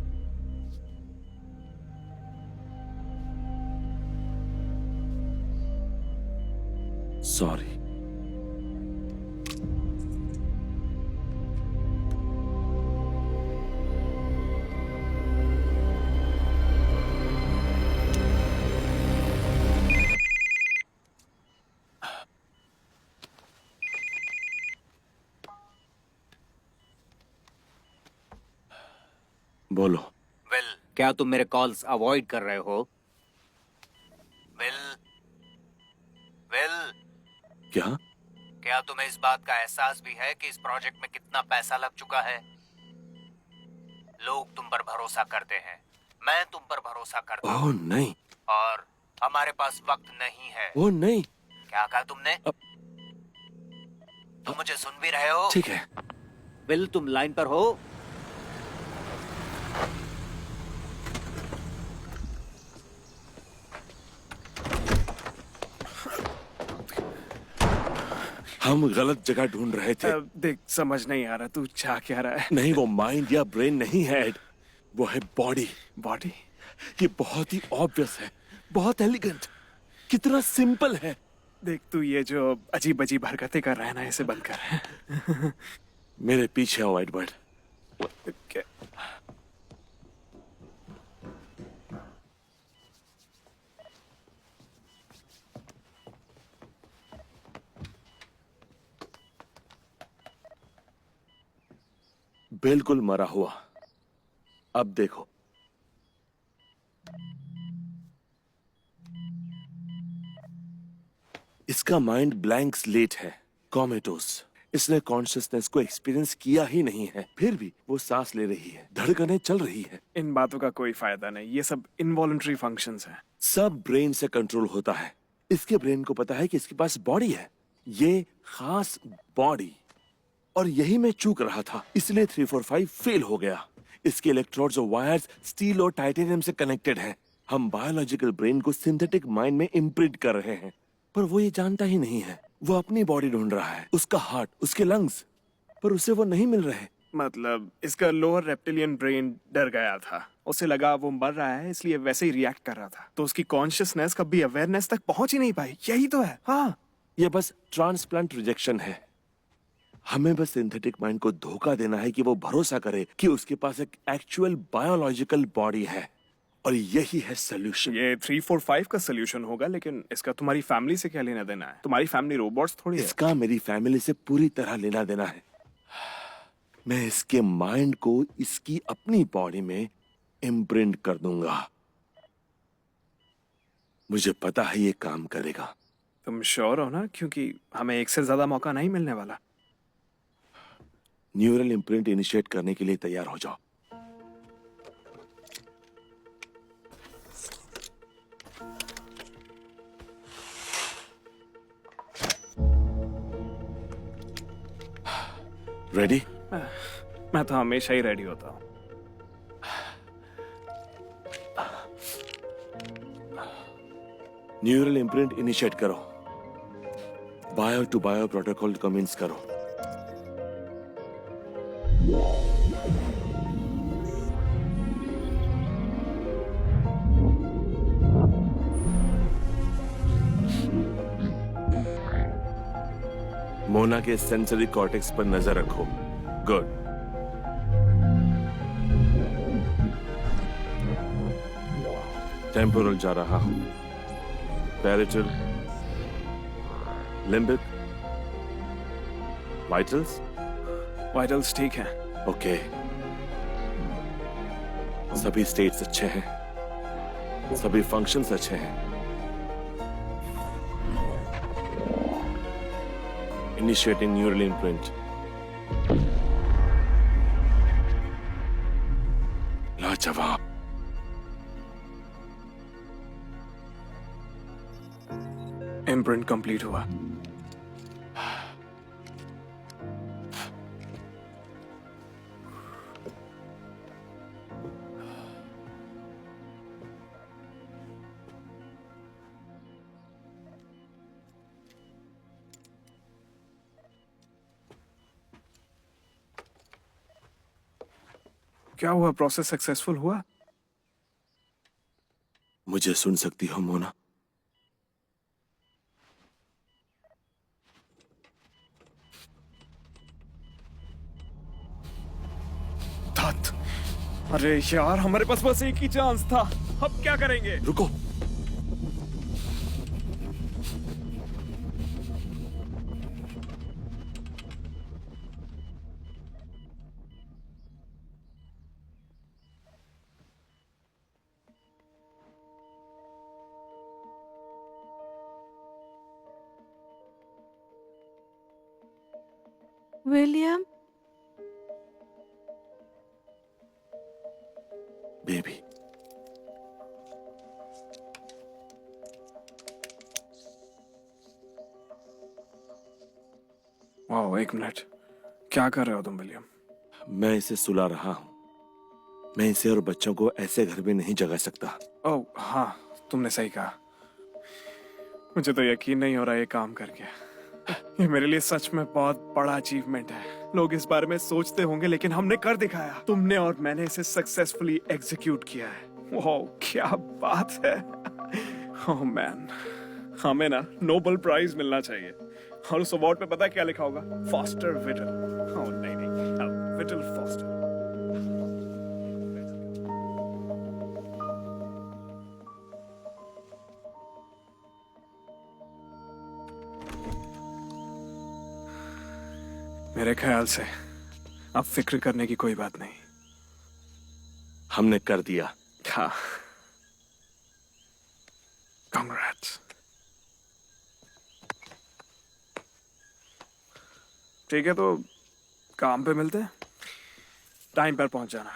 सॉरी। बोलो। विल, क्या तुम मेरे कॉल्स अवॉइड कर रहे हो? विल, विल, क्या? क्या तुम्हें इस बात का एहसास भी है कि इस प्रोजेक्ट में कितना पैसा लग चुका है? लोग तुम पर भरोसा करते हैं, मैं तुम पर भरोसा करता ओह हूँ, नहीं। और हमारे पास वक्त नहीं है। ओह नहीं। क्या कहा तुमने? तुम मुझे सुन भी रहे हो? ठीक है। विल, तुम लाइन पर हो? हम गलत जगह ढूंढ रहे थे। देख, समझ नहीं आ रहा तू चाह क्या रहा है। नहीं, वो माइंड या ब्रेन नहीं है एड, वो है बॉडी। बॉडी? ये बहुत ही ऑब्वियस है, बहुत एलिगेंट, कितना सिंपल है। देख, तू ये जो अजीब अजीब हरकतें कर रहा है ना, इसे बंद कर। मेरे पीछे हो वाइट बर्ड। क्या? बिल्कुल मरा हुआ। अब देखो, इसका माइंड ब्लैंक स्लेट है, कॉमेटोस। इसने कॉन्शियसनेस को एक्सपीरियंस किया ही नहीं है, फिर भी वो सांस ले रही है, धड़कनें चल रही है। इन बातों का कोई फायदा नहीं, ये सब इनवॉलंटरी फंक्शंस हैं। सब ब्रेन से कंट्रोल होता है। इसके ब्रेन को पता है कि इसके पास बॉडी है, ये खास बॉडी, और यही मैं चूक रहा था, इसलिए 345 फेल हो गया। इसके इलेक्ट्रोड्स और वायर्स स्टील और टाइटेनियम से कनेक्टेड हैं। हम बायोलॉजिकल ब्रेन को सिंथेटिक माइंड में इम्प्रिंट कर रहे हैं, पर वो ये जानता ही नहीं है। वो अपनी बॉडी ढूंढ रहा है, उसका हार्ट, उसके लंग्स, पर उसे वो नहीं मिल रहे। मतलब इसका लोअर रेप्टिलियन ब्रेन डर गया था, उसे लगा वो मर रहा है, इसलिए वैसे ही रिएक्ट कर रहा था। तो उसकी कॉन्शियसनेस कभी अवेयरनेस तक पहुंच ही नहीं पाई। यही तो है। हाँ, ये बस ट्रांसप्लांट रिजेक्शन है। हमें बस सिंथेटिक माइंड को धोखा देना है कि वो भरोसा करे कि उसके पास एक एक्चुअल बायोलॉजिकल बॉडी है, और यही है सोल्यूशन। ये 345 का सोल्यूशन होगा, लेकिन इसका तुम्हारी फैमिली से क्या लेना देना है? तुम्हारी फैमिली रोबोट्स थोड़ी है। इसका मेरी फैमिली से पूरी तरह लेना देना है। मैं इसके माइंड को इसकी अपनी बॉडी में इम्प्रिंट कर दूंगा। मुझे पता है ये काम करेगा। तुम श्योर हो ना? क्योंकि हमें एक से ज्यादा मौका नहीं मिलने वाला। न्यूरल इम्प्रिंट इनिशिएट करने के लिए तैयार हो जाओ। रेडी? मैं तो हमेशा ही रेडी होता हूँ। न्यूरल इम्प्रिंट इनिशिएट करो। Bio to bio protocol commence करो। मोना के सेंसरी कॉर्टेक्स पर नजर रखो। गुड। टेम्पोरल जा रहा हूं, पैरेटल, लिम्बिक, वाइटल्स। वाइटल्स ठीक है। ओके, सभी स्टेट्स अच्छे हैं, सभी फंक्शंस अच्छे हैं। Initiating neural imprint. लाजवाब। इम्प्रिंट कंप्लीट हुआ। क्या हुआ? प्रोसेस सक्सेसफुल हुआ? मुझे सुन सकती हो मोना? धत। अरे यार, हमारे पास बस एक ही चांस था। अब क्या करेंगे? रुको। विलियम, बेबी, वाह, एक मिनट। क्या कर रहे हो तुम विलियम? मैं इसे सुला रहा हूं। मैं इसे और बच्चों को ऐसे घर में नहीं जगा सकता। ओह हाँ, तुमने सही कहा। मुझे तो यकीन नहीं हो रहा ये काम करके। ये मेरे लिए सच में बहुत बड़ा अचीवमेंट है। लोग इस बारे में सोचते होंगे, लेकिन हमने कर दिखाया। तुमने और मैंने इसे सक्सेसफुली एग्जीक्यूट किया है। वाह, क्या बात है। ओह मैन, हमें ना नोबेल प्राइज मिलना चाहिए। और उस अवार्ड पे पता है क्या लिखा होगा? Foster whittle. ओह नहीं नहीं, विटल फॉस्टर। मेरे ख्याल से अब फिक्र करने की कोई बात नहीं। हमने कर दिया। हाँ, कांग्रेट्स। ठीक है, तो काम पे मिलते हैं। टाइम पर पहुंच जाना।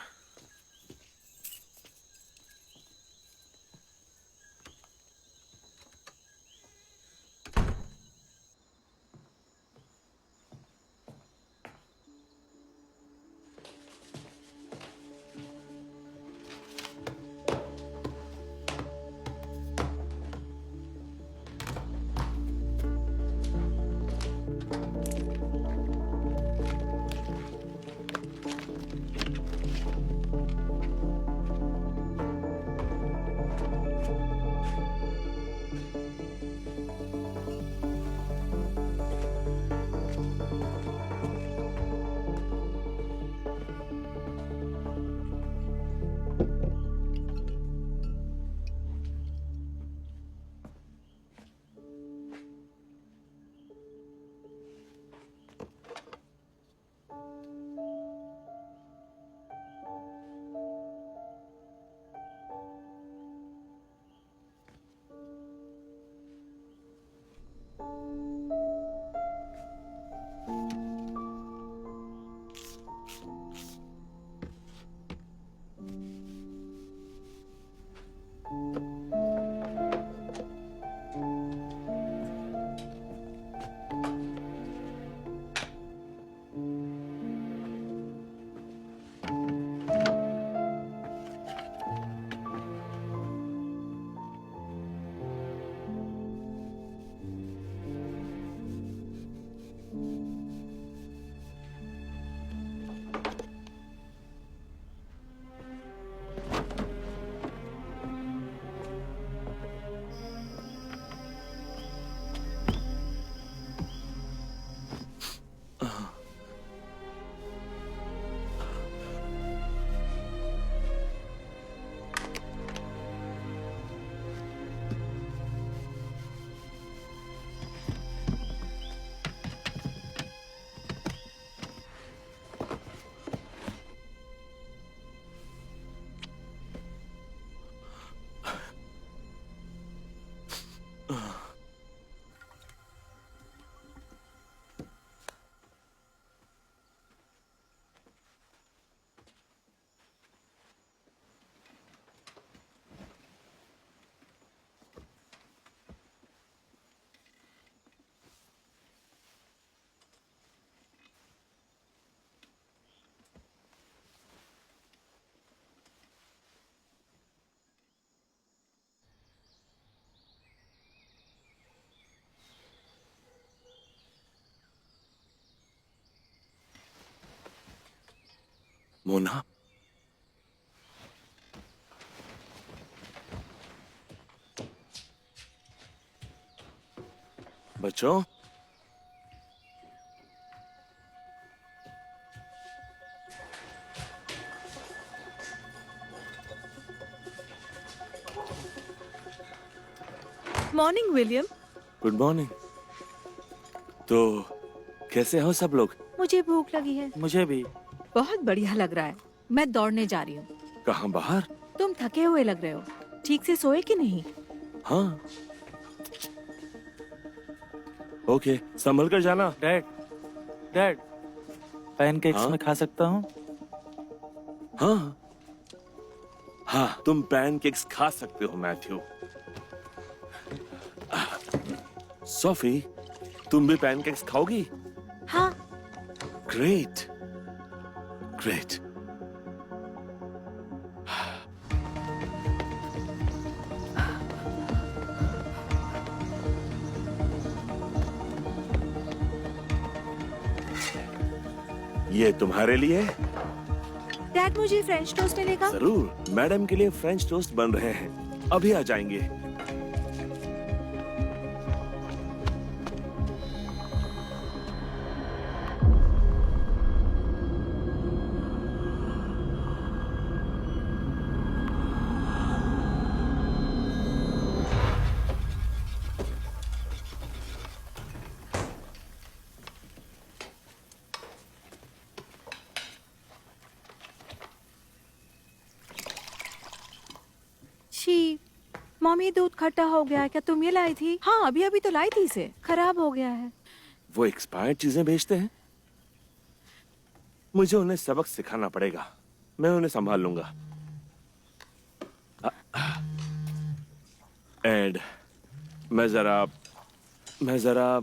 मोना, बच्चों। Morning William. Good morning. तो कैसे हो सब लोग? मुझे भूख लगी है। मुझे भी। बहुत बढ़िया लग रहा है। मैं दौड़ने जा रही हूँ। कहाँ बाहर? तुम थके हुए लग रहे हो। ठीक से सोए कि नहीं? हाँ। ओके, संभल कर जाना। डैड, डैड, पैनकेक्स हाँ? मैं खा सकता हूँ? हाँ हाँ, तुम पैनकेक्स खा सकते हो मैथ्यू। सोफी, तुम भी पैनकेक्स खाओगी? हाँ। Great great. ये तुम्हारे लिए। डैड मुझे फ्रेंच टोस्ट मिलेगा? जरूर, मैडम के लिए फ्रेंच टोस्ट बन रहे हैं, अभी आ जाएंगे। छी, मम्मी दूध खट्टा हो गया है। क्या तुम ये लाई थी? हाँ, अभी अभी तो लाई थी इसे। खराब हो गया है। वो एक्सपायर्ड चीजें बेचते हैं। मुझे उन्हें सबक सिखाना पड़ेगा। मैं उन्हें संभाल लूंगा। एड, मैं जरा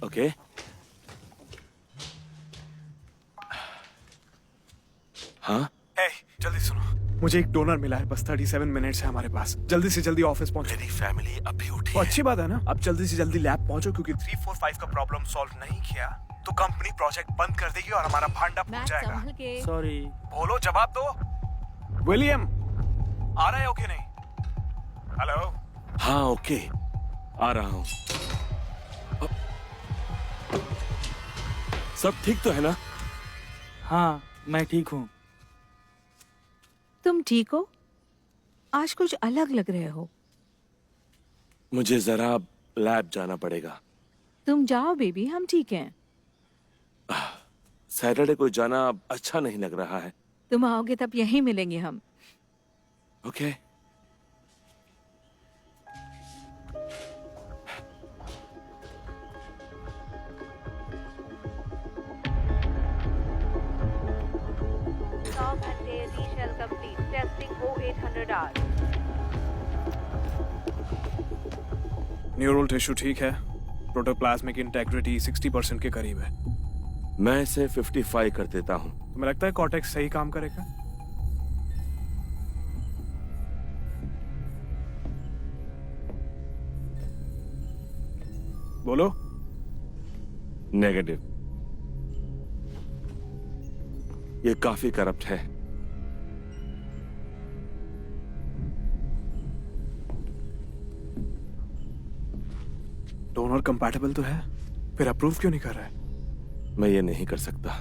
ओके। हाँ, हे, जल्दी सुनो। मुझे एक डोनर मिला है। बस 37 मिनट्स है हमारे पास। जल्दी से जल्दी ऑफिस पहुंचो। मेरी फैमिली अभी उठी तो है। अच्छी बात है ना। अब जल्दी से जल्दी लैब पहुंचो, क्योंकि 345 का प्रॉब्लम सॉल्व नहीं किया तो कंपनी प्रोजेक्ट बंद कर देगी और हमारा भांडा फूट जाएगा। संभल के। सॉरी। बोलो, जवाब दो। विलियम, आ रहे हो कि नहीं? हेलो। हाँ ओके, आ रहा हूँ। सब ठीक तो है ना? हाँ, मैं ठीक हूँ। तुम ठीक हो? आज कुछ अलग लग रहे हो। मुझे जरा लैब जाना पड़ेगा। तुम जाओ बेबी, हम ठीक हैं। सैटरडे को जाना अच्छा नहीं लग रहा है। तुम आओगे तब यहीं मिलेंगे हम। ओके। न्यूरल टिश्यू ठीक है। प्रोटोप्लाज्मिक इंटेग्रिटी 60% के करीब है। मैं इसे 55 कर देता हूँ। तुम्हें लगता है कॉर्टेक्स सही काम करेगा? बोलो। नेगेटिव। ये काफी करप्ट है। डोनर कंपैटिबल तो है, फिर अप्रूव क्यों नहीं कर रहा है? मैं ये नहीं कर सकता।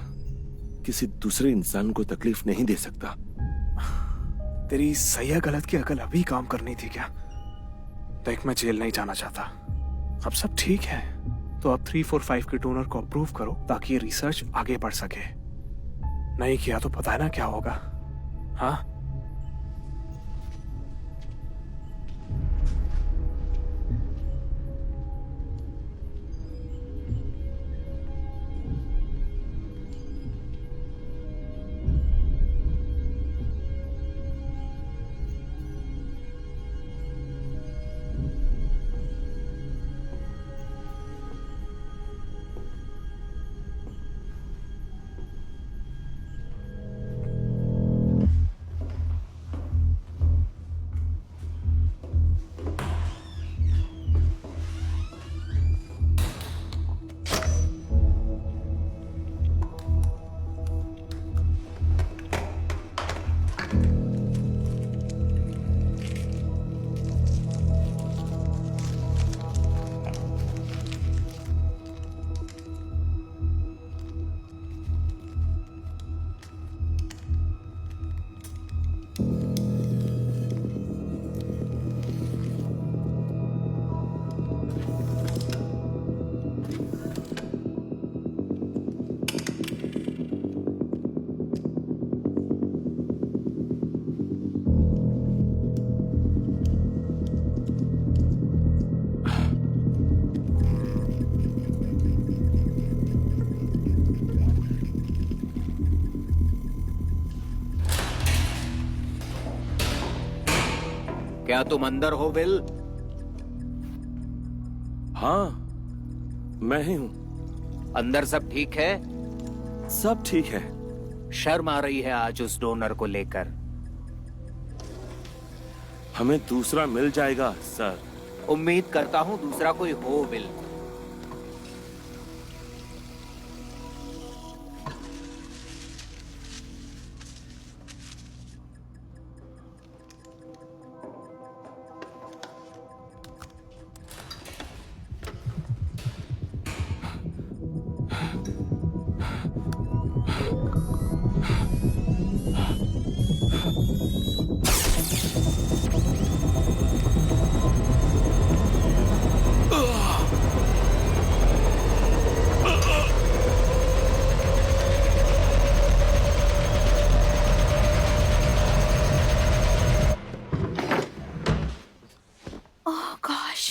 किसी दूसरे इंसान को तकलीफ नहीं दे सकता। तेरी सही या गलत की अकल अभी काम करनी थी क्या? देख, मैं जेल नहीं जाना चाहता। अब सब ठीक है, तो अब 345 के डोनर को अप्रूव करो ताकि ये रिसर्च आगे बढ़ सके। नहीं किया तो पता है ना क्या होगा। हाँ, क्या तुम अंदर हो, विल? हाँ, मैं ही हूं। अंदर सब ठीक है? सब ठीक है। शर्म आ रही है आज उस डोनर को लेकर। हमें दूसरा मिल जाएगा सर। उम्मीद करता हूं दूसरा कोई हो, विल। Oh gosh.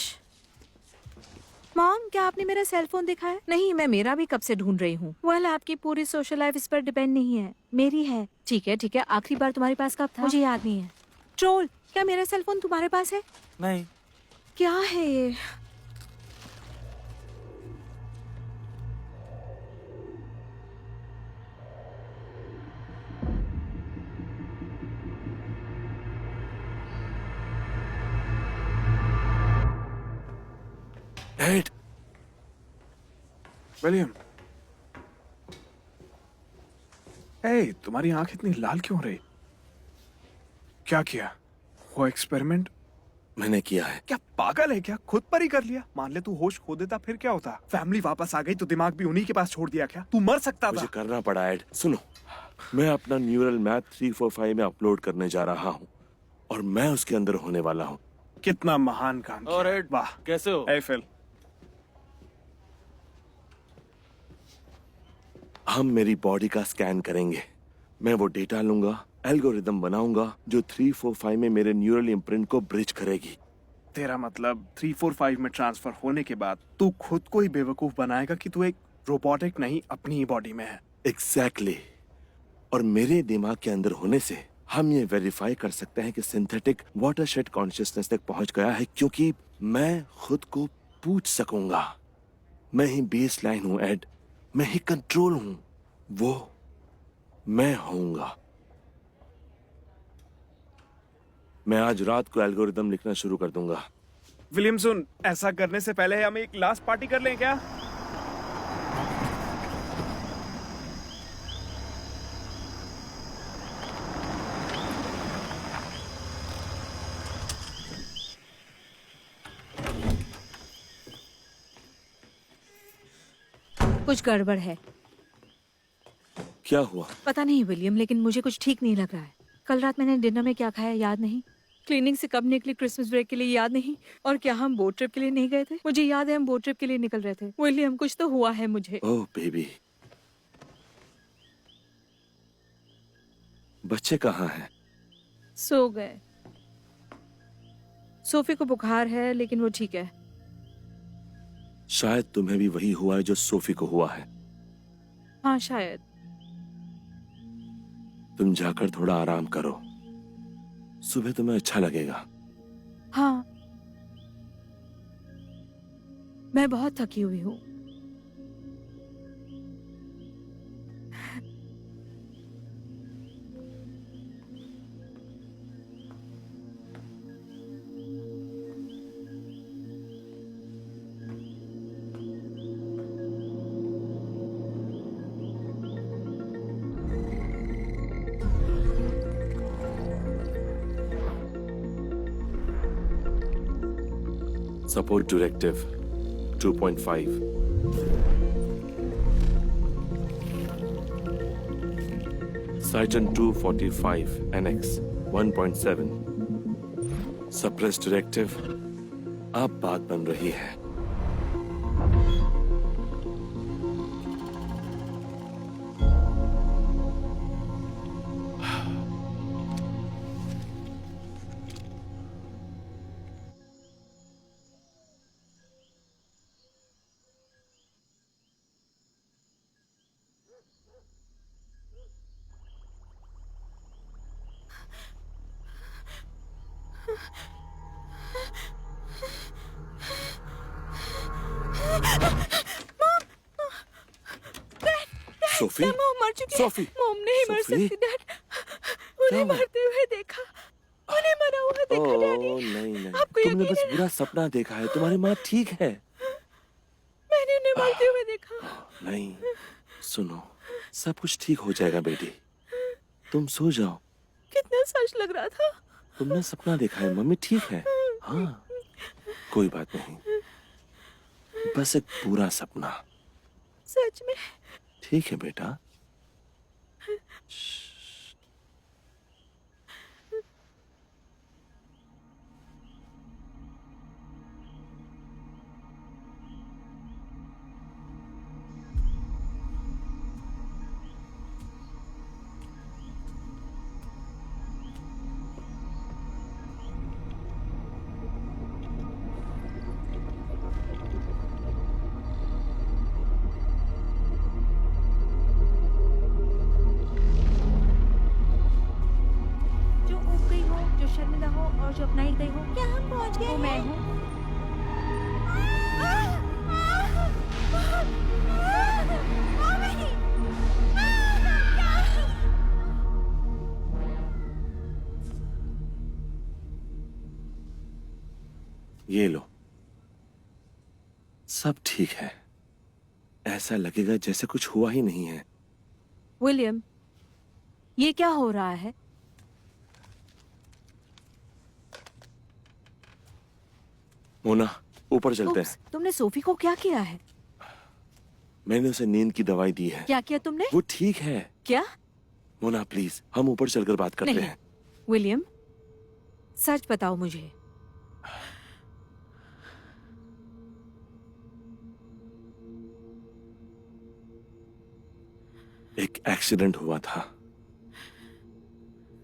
मॉम, क्या आपने मेरा सेल फोन देखा है? नहीं, मैं मेरा भी कब से ढूंढ रही हूँ। वेल, आपकी पूरी सोशल लाइफ इस पर डिपेंड नहीं है, मेरी है। ठीक है ठीक है, आखिरी बार तुम्हारे पास कब था? मुझे याद नहीं है। ट्रोल, क्या मेरा सेल फोन तुम्हारे पास है? नहीं। क्या है ये? एड, विलियम, ए, तुम्हारी आंख इतनी लाल क्यों हो रही? क्या किया? वो एक्सपेरिमेंट मैंने किया है। क्या पागल है क्या? खुद पर ही कर लिया। मान ले तू होश खो देता, फिर क्या होता? फैमिली वापस आ गई तो दिमाग भी उन्हीं के पास छोड़ दिया क्या? तू मर सकता मुझे था। करना पड़ा एड। सुनो, मैं अपना न्यूरल मैथ 345 में अपलोड करने जा रहा हूँ और मैं उसके अंदर होने वाला हूँ। कितना महान काम किया। और एड, वाह। कैसे हो? ए फिल, हम मेरी बॉडी का स्कैन करेंगे। मैं वो डेटा लूंगा, एल्गोरिदम बनाऊंगा जो 345 में मेरे न्यूरल इम्प्रिंट को ब्रिज करेगी। तेरा मतलब 345 में ट्रांसफर होने के बाद तू खुद को ही बेवकूफ बनाएगा कि तू एक रोबोटिक नहीं अपनी ही बॉडी में है। एग्जैक्टली। और मेरे दिमाग के अंदर होने से हम ये वेरीफाई कर सकते हैं कि सिंथेटिक वाटरशेड कॉन्शियसनेस तक पहुंच गया है, क्योंकि मैं खुद को पूछ सकूंगा। मैं ही बेस लाइन हूं एड, मैं ही कंट्रोल हूं, वो मैं होऊंगा। मैं आज रात को एल्गोरिदम लिखना शुरू कर दूंगा। विलियम सुन, ऐसा करने से पहले हम एक लास्ट पार्टी कर लें क्या? कुछ गड़बड़ है। क्या हुआ? पता नहीं विलियम, लेकिन मुझे कुछ ठीक नहीं लग रहा है। कल रात मैंने डिनर में क्या खाया याद नहीं। क्लिनिक से कब निकली क्रिसमस ब्रेक के लिए याद नहीं। और क्या हम बोट ट्रिप के लिए नहीं गए थे? मुझे याद है हम बोट ट्रिप के लिए निकल रहे थे। विलियम, कुछ तो हुआ है मुझे। ओह बेबी, बच्चे कहाँ हैं? सो गए। सोफी को बुखार है लेकिन वो ठीक है। शायद तुम्हें भी वही हुआ है जो सोफी को हुआ है। हाँ शायद। तुम जाकर थोड़ा आराम करो, सुबह तुम्हें अच्छा लगेगा। हाँ, मैं बहुत थकी हुई हूँ। Support Directive 2.5. Cyton 245 NX 1.7. Suppress Directive अब बात बन रही है। सोफी, मॉम मर चुकी है। सोफी, मॉम नहीं मर सोफी? सकती डैड। उन्हें हुआ? मरते हुए देखा, उन्हें मरा हुआ देखा डैडी। ओह नहीं नहीं, आपको तुमने यकीन बस है? बुरा सपना देखा है। तुम्हारी माँ ठीक है। मैंने उन्हें मरते हुए देखा। नहीं, सुनो, सब कुछ ठीक हो जाएगा बेटी। तुम सो जाओ। कितना सच लग रहा था। तुमने सपना देखा है, मम्मी ठीक है। हाँ, कोई बात नहीं, बस एक पूरा सपना। सच में। ठीक है बेटा। जो ऊब गई हो, जो शर्मिंदा हो और जो अपनाई गई हो, क्या हम पहुंच गए? वो मैं हूँ। ये लो, सब ठीक है। ऐसा लगेगा जैसे कुछ हुआ ही नहीं है। विलियम, ये क्या हो रहा है? मोना, ऊपर चलते हैं। तुमने सोफी को क्या किया है? मैंने उसे नींद की दवाई दी है। क्या किया तुमने? वो ठीक है। क्या? मोना प्लीज, हम ऊपर चलकर बात करते नहीं। हैं। विलियम, सच बताओ मुझे। एक एक्सीडेंट हुआ था,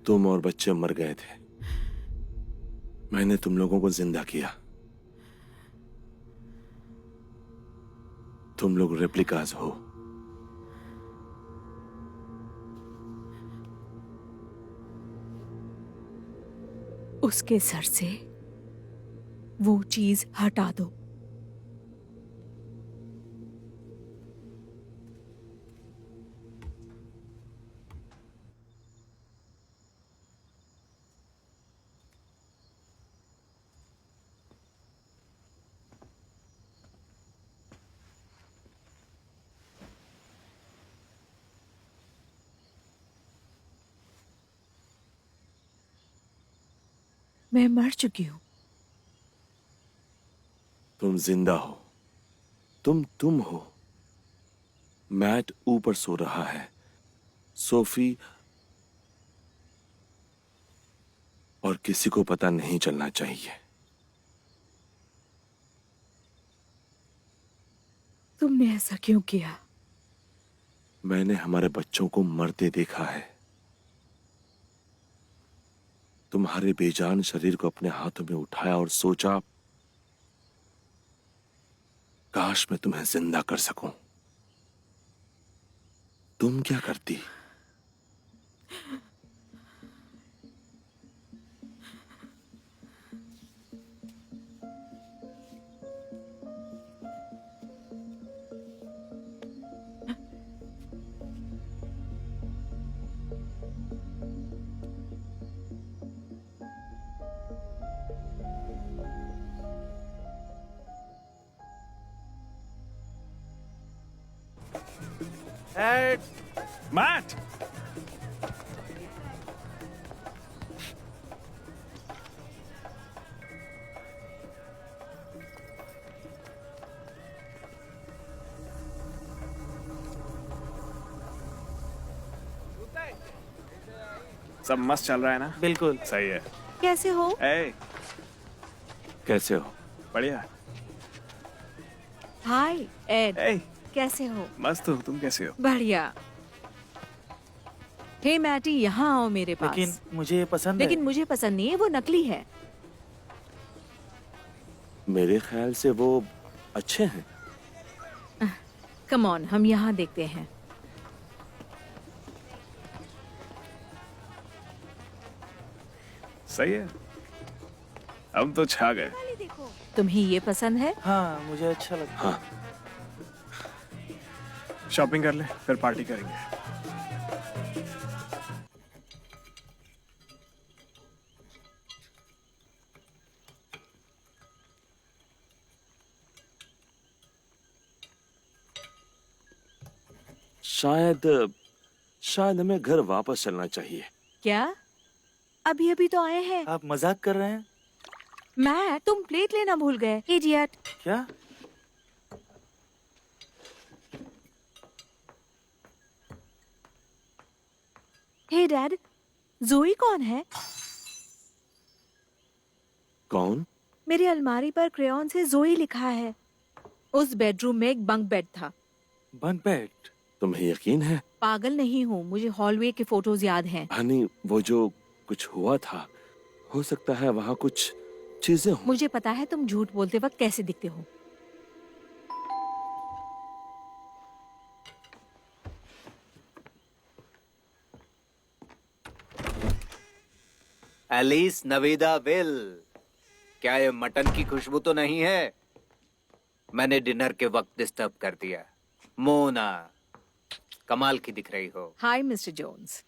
तुम और बच्चे मर गए थे। मैंने तुम लोगों को जिंदा किया। तुम लोग रेप्लिकाज हो। उसके सर से वो चीज हटा दो। मैं मर चुकी हूं। तुम जिंदा हो। तुम हो। मैट ऊपर सो रहा है। सोफी और किसी को पता नहीं चलना चाहिए। तुमने ऐसा क्यों किया? मैंने हमारे बच्चों को मरते देखा है। तुम्हारे बेजान शरीर को अपने हाथों में उठाया और सोचा, काश मैं तुम्हें जिंदा कर सकूं। तुम क्या करती? मैट! सब मस्त चल रहा है ना? बिल्कुल। सही है। कैसे हो? ए, कैसे हो? बढ़िया। हाय एड, ए, कैसे हो? मस्त हो। तुम कैसे हो? बढ़िया। हे मैटी, यहाँ आओ मेरे पास। लेकिन मुझे ये पसंद लेकिन है। मुझे पसंद नहीं है, वो नकली है। मेरे ख्याल से वो अच्छे हैं। कम ऑन, हम यहाँ देखते हैं। सही है। हम तो छा गए। तुम्हें ये पसंद है? हाँ, मुझे अच्छा लगता है। हाँ, शॉपिंग कर ले, फिर पार्टी करेंगे। शायद हमें घर वापस चलना चाहिए। क्या? अभी अभी तो आए हैं। आप मजाक कर रहे हैं मैं, तुम प्लेट लेना भूल गए, इडियट। क्या? हे डैड, जोई कौन है? कौन? मेरी अलमारी पर क्रेयॉन से जोई लिखा है। उस बेडरूम में एक बंक बेड था। Bunk bed? तुम्हें यकीन है? पागल नहीं हूँ, मुझे हॉलवे के फोटोज याद हैं। हनी, वो जो कुछ हुआ था, हो सकता है वहाँ कुछ चीजें हों। मुझे पता है तुम झूठ बोलते वक्त कैसे दिखते हो। एलिस नवेदा विल, क्या ये मटन की खुशबू तो नहीं है? मैंने डिनर के वक्त डिस्टर्ब कर दिया। मोना, कमाल की दिख रही हो। हाय मिस्टर जोन्स।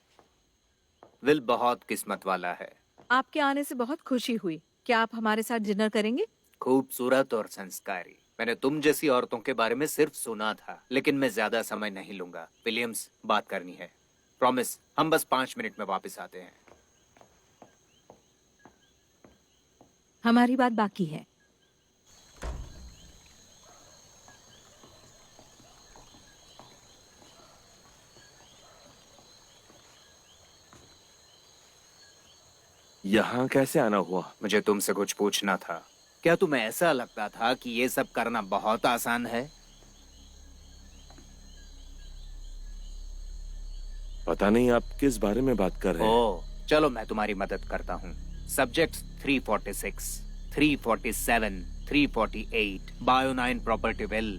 विल बहुत किस्मत वाला है। आपके आने से बहुत खुशी हुई। क्या आप हमारे साथ डिनर करेंगे? खूबसूरत और संस्कारी। मैंने तुम जैसी औरतों के बारे में सिर्फ सुना था, लेकिन मैं ज्यादा समय नहीं लूंगा। विलियम्स, बात करनी है। प्रॉमिस, हम बस 5 मिनट में वापस आते हैं। हमारी बात बाकी है। यहाँ कैसे आना हुआ? मुझे तुमसे कुछ पूछना था। क्या तुम्हें ऐसा लगता था कि ये सब करना बहुत आसान है? पता नहीं आप किस बारे में बात कर रहे हैं। ओह, चलो मैं तुम्हारी मदद करता हूँ। Subjects 346, 347, 348, bio 9 property will.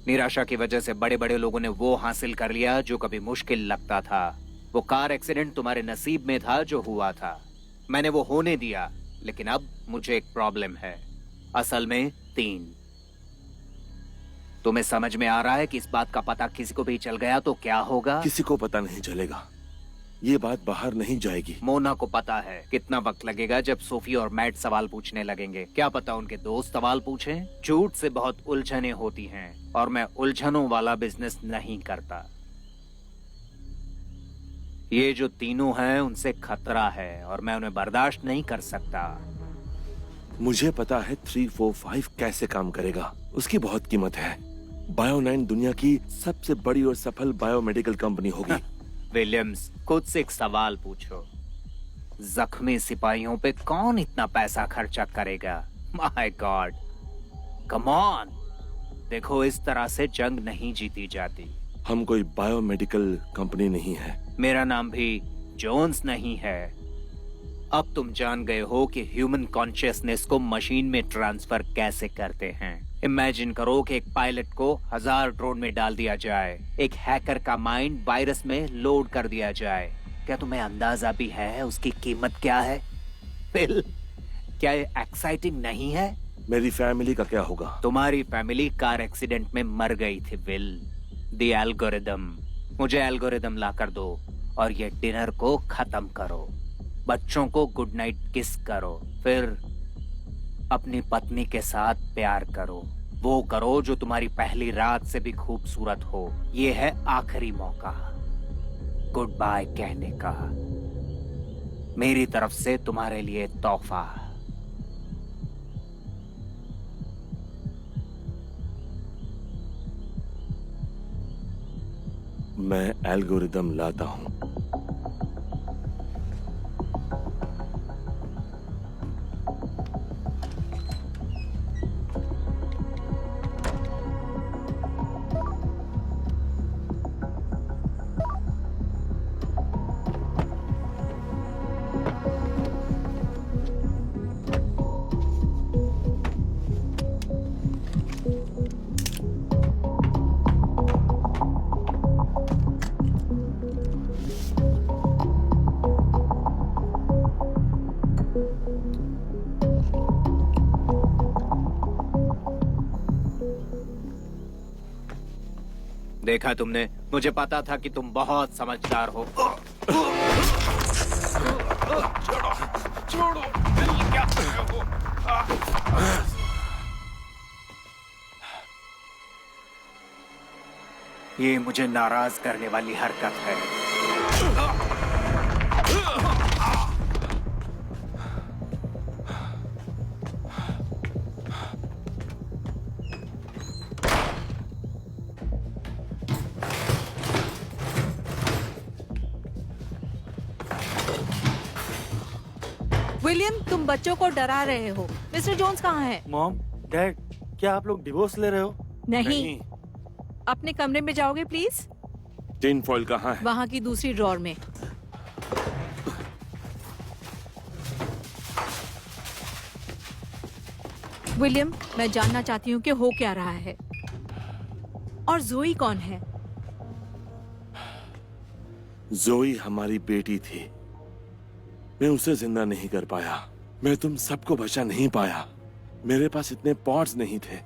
निराशा की वजह से बड़े बड़े लोगों ने वो हासिल कर लिया जो कभी मुश्किल लगता था। वो कार एक्सीडेंट तुम्हारे नसीब में था जो हुआ था। मैंने वो होने दिया, लेकिन अब मुझे एक प्रॉब्लम है। असल में 3। तुम्हें समझ में आ रहा है कि इस बात का पता किसी को भी चल गया तो क्या होगा? किसी को पता नहीं चलेगा। ये बात बाहर नहीं जाएगी। मोना को पता है कितना वक्त लगेगा जब सोफी और मैट सवाल पूछने लगेंगे। क्या पता उनके दोस्त सवाल पूछें? झूठ से बहुत उलझनें होती हैं और मैं उलझनों वाला बिजनेस नहीं करता। ये जो तीनों हैं उनसे खतरा है और मैं उन्हें बर्दाश्त नहीं कर सकता। मुझे पता है 345 कैसे काम करेगा। उसकी बहुत कीमत है। बायो 9 दुनिया की सबसे बड़ी और सफल बायोमेडिकल कंपनी होगी। विलियम्स, खुद से एक सवाल पूछो। जख्मी सिपाहियों पे कौन इतना पैसा खर्चा करेगा? My God, come on. देखो, इस तरह से जंग नहीं जीती जाती। हम कोई बायोमेडिकल कंपनी नहीं है। मेरा नाम भी जोन्स नहीं है। अब तुम जान गए हो कि ह्यूमन कॉन्शियसनेस को मशीन में ट्रांसफर कैसे करते हैं। इमेजिन करो कि एक पायलट को 1000 ड्रोन में डाल दिया जाए, एक हैकर का माइंड वायरस में लोड कर दिया जाए। क्या तुम्हें अंदाजा भी है उसकी कीमत क्या है? फिल, क्या ये एक्साइटिंग नहीं है? मेरी फैमिली का क्या होगा? तुम्हारी फैमिली कार एक्सीडेंट में मर गई थी विल। The algorithm. मुझे एल्गोरिदम ला कर दो और ये डिनर को खत्म करो। बच्चों को गुड नाइट किस करो, फिर अपनी पत्नी के साथ प्यार करो। वो करो जो तुम्हारी पहली रात से भी खूबसूरत हो। ये है आखिरी मौका गुड बाय कहने का। मेरी तरफ से तुम्हारे लिए तोहफा। मैं एल्गोरिदम लाता हूं। देखा तुमने, मुझे पता था कि तुम बहुत समझदार हो। छोड़ो, क्या कर रहे हो? ये मुझे नाराज करने वाली हरकत है। विलियम, तुम बच्चों को डरा रहे हो। मिस्टर जोन्स कहाँ है? मॉम, डैड, क्या आप लोग डिवोर्स ले रहे हो? नहीं। अपने कमरे में जाओगे प्लीज? टिन फॉइल कहाँ है? वहाँ की दूसरी ड्रॉर में। विलियम, मैं जानना चाहती हूँ कि हो क्या रहा है और जोई कौन है? जोई हमारी बेटी थी। मैं उसे जिंदा नहीं कर पाया। मैं तुम सबको बचा नहीं पाया। मेरे पास इतने पॉट्स नहीं थे।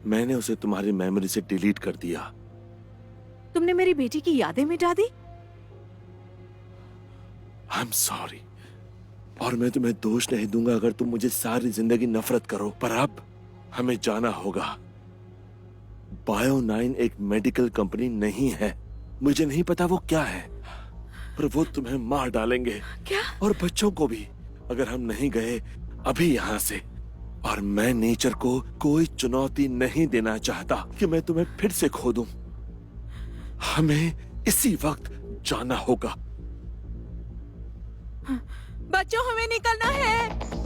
मैंने उसे तुम्हारी मेमोरी से डिलीट कर दिया। तुमने मेरी बेटी की यादें मिटा दी? I am sorry. और मैं तुम्हें दोष नहीं दूंगा अगर तुम मुझे सारी जिंदगी नफरत करो, पर अब हमें जाना होगा। बायो 9 एक मेडिकल कंपनी नहीं है। मुझे नहीं पता वो क्या है, पर वो तुम्हें मार डालेंगे। क्या? और बच्चों को भी, अगर हम नहीं गए अभी यहाँ से। और मैं नेचर को कोई चुनौती नहीं देना चाहता कि मैं तुम्हें फिर से खो दूं। हमें इसी वक्त जाना होगा। बच्चों, हमें निकलना है।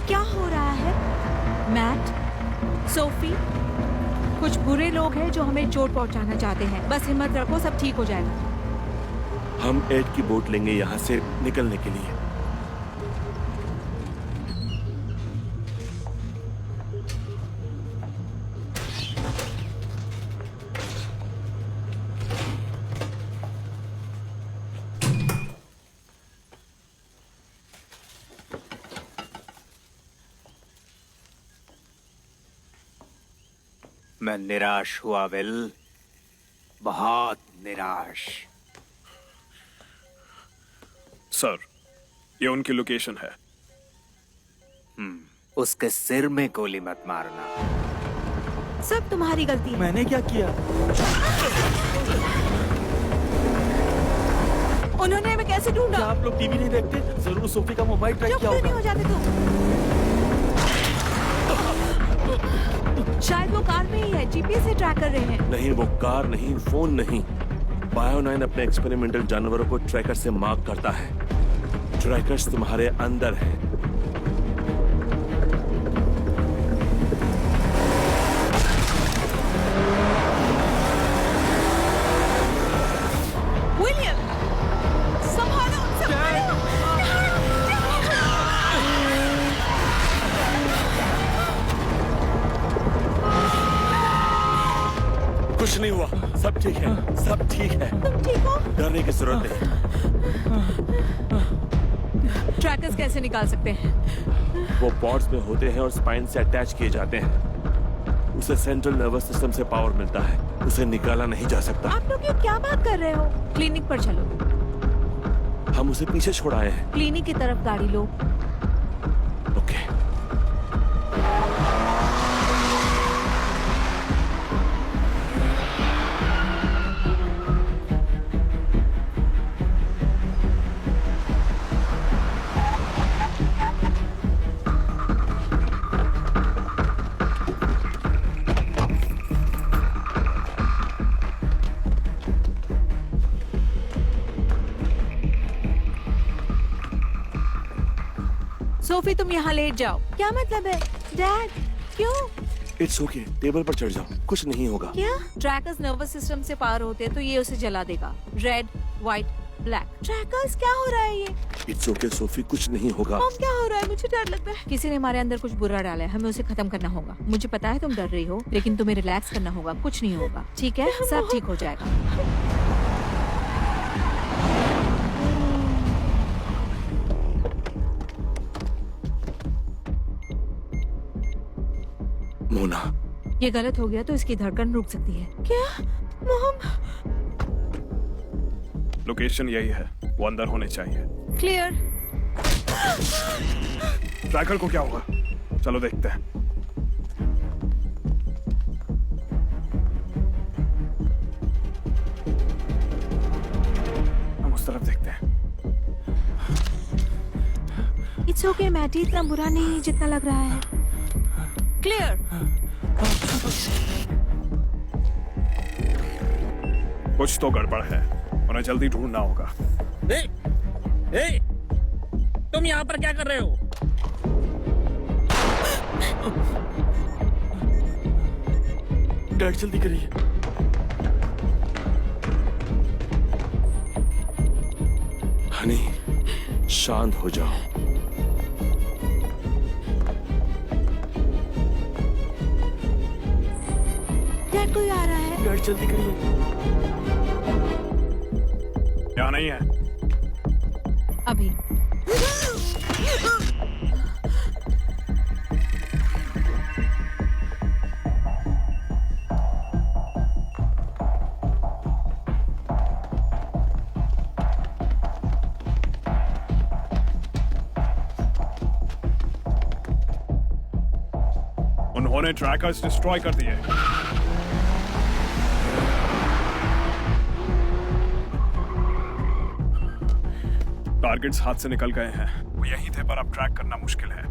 क्या हो रहा है? मैट, सोफी, कुछ बुरे लोग हैं जो हमें चोट पहुंचाना चाहते हैं। बस हिम्मत रखो, सब ठीक हो जाएगा। हम एड की बोट लेंगे यहाँ से निकलने के लिए। मैं निराश हुआ विल, बहुत निराश। सर, ये उनकी लोकेशन है। उसके सिर में गोली मत मारना। सब तुम्हारी गलती है। मैंने क्या किया? उन्होंने हमें कैसे ढूंढा? क्या आप लोग टीवी नहीं देखते? जरूर सोफी का मोबाइल ट्रैक चुप किया क्यों नहीं हो होगा। जाते तुम? शायद वो कार में ही है, जीपीएस से ट्रैक कर रहे हैं। नहीं, वो कार नहीं, फोन नहीं। बायो 9 अपने एक्सपेरिमेंटल जानवरों को ट्रैकर से मार्क करता है। ट्रैकर्स तुम्हारे अंदर हैं। विलियम, संभालो, संभालो। कुछ नहीं हुआ, सब ठीक है, सब ठीक है। तुम ठीक हो? डरने की जरूरत नहीं। ट्रैकर्स कैसे निकाल सकते हैं? वो पॉड्स में होते हैं और स्पाइन से अटैच किए जाते हैं। उसे सेंट्रल नर्वस सिस्टम से पावर मिलता है। उसे निकाला नहीं जा सकता। आप लोग ये क्या बात कर रहे हो? क्लिनिक पर चलो। हम उसे पीछे छोड़ आए हैं। क्लिनिक की तरफ गाड़ी लो। सोफी तुम यहाँ लेट जाओ। क्या मतलब है डैड? क्यों? इट्स ओके, टेबल पर चढ़ जाओ, कुछ नहीं होगा। क्या? ट्रैकर्स नर्वस सिस्टम से पार होते हैं तो ये उसे जला देगा। Red, white, black. ट्रैकर्स, क्या हो रहा है ये? इट्स ओके सोफी, कुछ नहीं होगा। मॉम, क्या हो रहा है? मुझे डर लगता है। किसी ने हमारे अंदर कुछ बुरा डाला है, हमें उसे खत्म करना होगा। मुझे पता है तुम डर रही हो, लेकिन तुम्हें रिलैक्स करना होगा। कुछ नहीं होगा, ठीक है? सब ठीक हो जाएगा। मोना, ये गलत हो गया तो इसकी धड़कन रुक सकती है। क्या मॉम? लोकेशन यही है, वो अंदर होने चाहिए। क्लियर। ट्रैकर को क्या हुआ? चलो देखते हैं। हम उस तरफ देखते हैं। इट्स ओके मैटी, इतना बुरा नहीं जितना लग रहा है। क्लियर। कुछ तो गड़बड़ है, उन्हें जल्दी ढूंढना होगा। तुम यहाँ पर क्या कर रहे हो? डैड जल्दी करिए। हनी, शांत हो जाओ। डैड कोई आ रहा है। डैड जल्दी करिए। यहाँ नहीं है। अभी। उन्होंने ट्रैकर्स डिस्ट्रॉय कर दिए। टारगेट्स हाथ से निकल गए हैं। वो यहीं थे, पर अब ट्रैक करना मुश्किल है।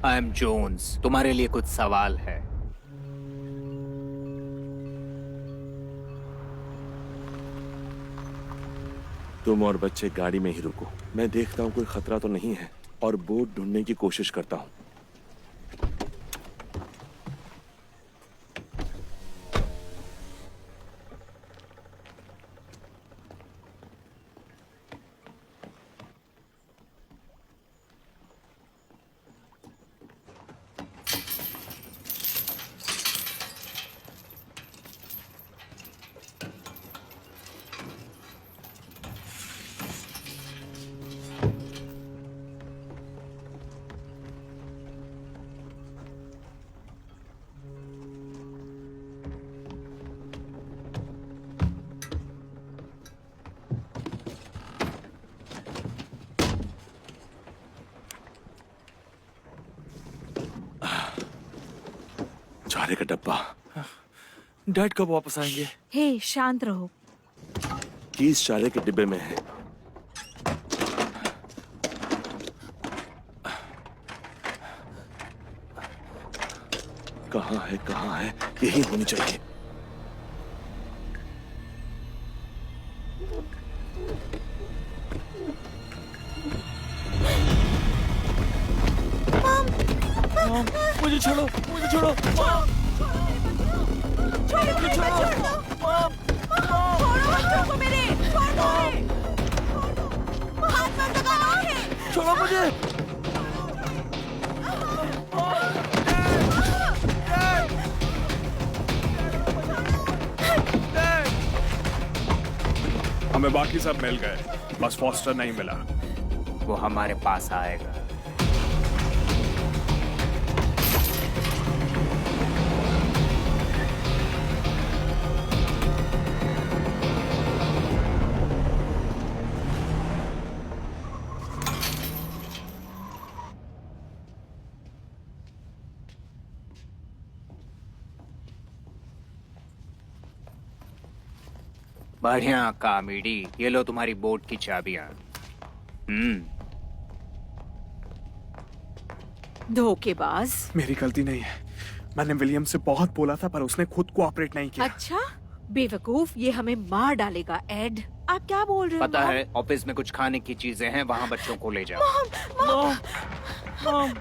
आई एम जोन्स, तुम्हारे लिए कुछ सवाल है। तुम और बच्चे गाड़ी में ही रुको, मैं देखता हूँ कोई खतरा तो नहीं है और बोट ढूंढने की कोशिश करता हूँ। चारे का डब्बा। डैड कब वापस आएंगे? हे, शांत रहो। कीस चारे के डिब्बे में है। कहाँ है, कहाँ है? यही होनी चाहिए। मुझे छोड़ो, मुझे छोड़ो। छोड़ो मुझे। हमें बाकी सब मिल गए, बस फॉस्टर नहीं मिला। वो हमारे पास आएगा। बढ़िया कामेडी, ये लो तुम्हारी बोट की चाबियां। धोखेबाज। मेरी गलती नहीं है, मैंने विलियम से बहुत बोला था पर उसने खुद कोऑपरेट नहीं किया। अच्छा, बेवकूफ, ये हमें मार डालेगा एड। आप क्या बोल रहे हो? पता मॉम? है, ऑफिस में कुछ खाने की चीजें हैं, वहाँ बच्चों को ले जाओ। मॉम,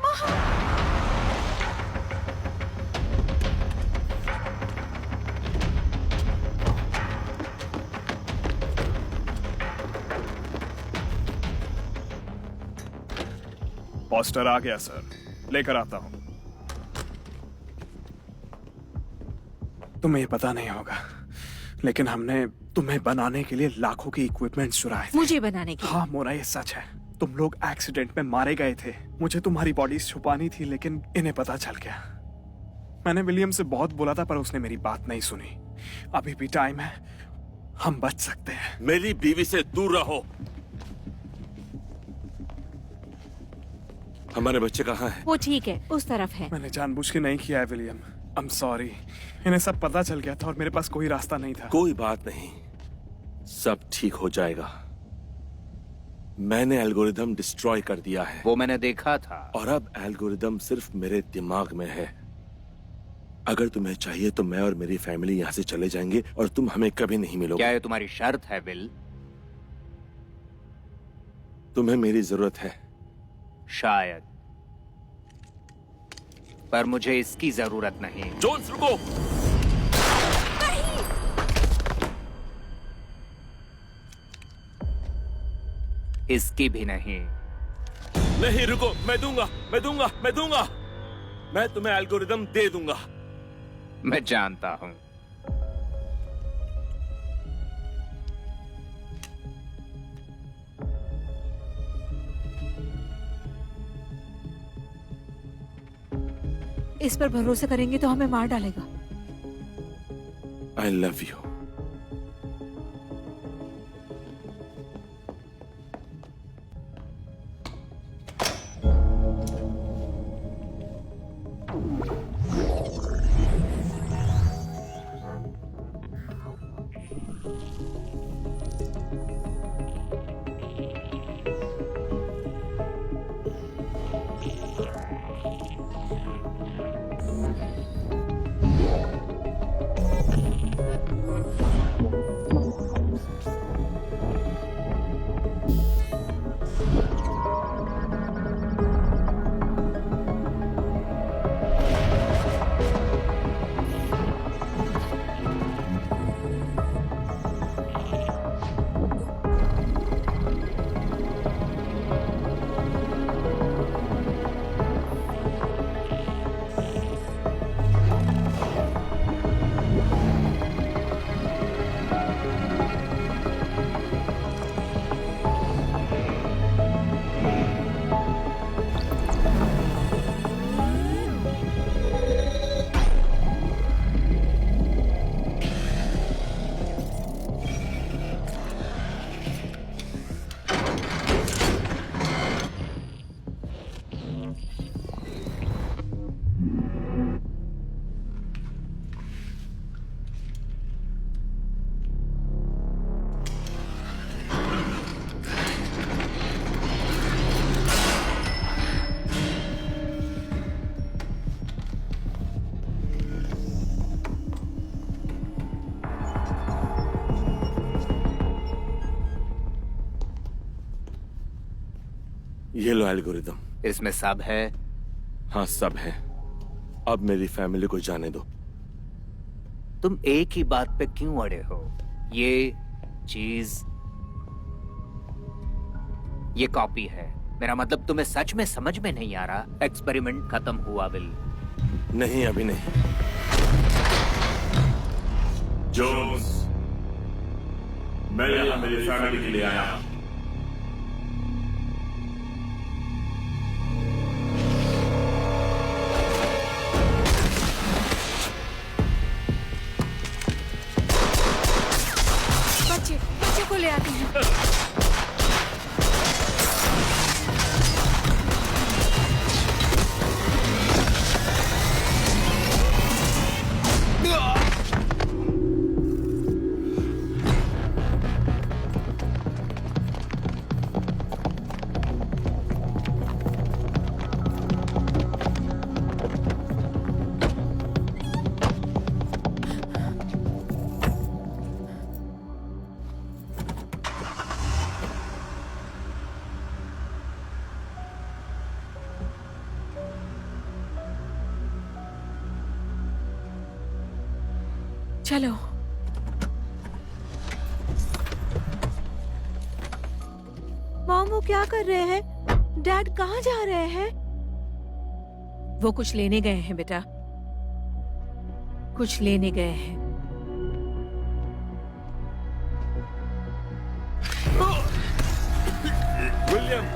पोस्टर आ गया सर, लेकर आता हूं। तुम्हें ये पता नहीं होगा, लेकिन हमने तुम्हें बनाने के लिए लाखों के इक्विपमेंट्स चुराए थे। मुझे बनाने की। हाँ मोना, ये सच है। तुम लोग एक्सीडेंट में मारे गए थे। मुझे तुम्हारी बॉडीज छुपानी थी, लेकिन इन्हें पता चल गया। मैंने विलियम से बहुत बोला था, पर उसने मेरी बात नहीं सुनी। अभी भी टाइम है, हम बच सकते हैं। मेरी बीवी से दूर रहो। हमारे बच्चे कहाँ हैं? वो ठीक है, उस तरफ है। मैंने जानबूझ के नहीं किया है विलियम। I am sorry. इन्हें सब पता चल गया था और मेरे पास कोई रास्ता नहीं था। कोई बात नहीं, सब ठीक हो जाएगा। मैंने एल्गोरिदम डिस्ट्रॉय कर दिया है वो मैंने देखा था। और अब एल्गोरिदम सिर्फ मेरे दिमाग में है। अगर तुम्हें चाहिए तो मैं और मेरी फैमिली यहाँ से चले जाएंगे और तुम हमें कभी नहीं मिलोगे। क्या ये तुम्हारी शर्त है, विल? तुम्हें मेरी जरूरत है। शायद, पर मुझे इसकी जरूरत नहीं। जोन्स रुको। इसकी भी नहीं। नहीं रुको, मैं दूंगा, मैं दूंगा, मैं दूंगा। मैं तुम्हें एल्गोरिदम दे दूंगा। मैं जानता हूं। इस पर भरोसा करेंगे तो हमें मार डालेगा। I love you. ये लो एल्गोरिदम। इसमें सब है? हाँ सब है। अब मेरी फैमिली को जाने दो। तुम एक ही बात पे क्यों अड़े हो? ये चीज, ये कॉपी है। मेरा मतलब तुम्हें सच में समझ में नहीं आ रहा? एक्सपेरिमेंट खत्म हुआ, विल। नहीं, अभी नहीं। जोन्स, मैं यहाँ मेरी फैमिली के लिए आया हूँ। बच्चे को ले आते हैं। चलो। मॉम, वो क्या कर रहे हैं? डैड कहाँ जा रहे हैं? वो कुछ लेने गए हैं बेटा, कुछ लेने गए हैं। विलियम,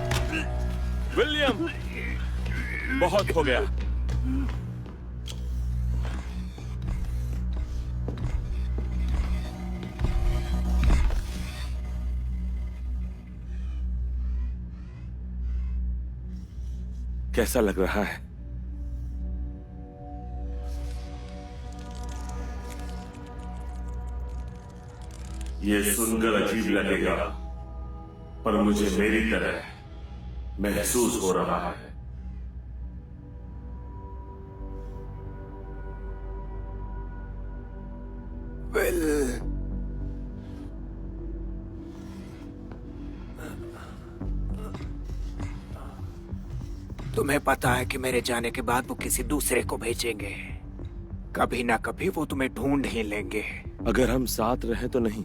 विलियम, बहुत हो गया। कैसा लग रहा है? ये सुनकर अजीब लगेगा, पर मुझे मेरी तरह महसूस हो रहा है। तुम्हें पता है कि मेरे जाने के बाद वो किसी दूसरे को भेजेंगे। कभी ना कभी वो तुम्हें ढूंढ ही लेंगे। अगर हम साथ रहें तो नहीं?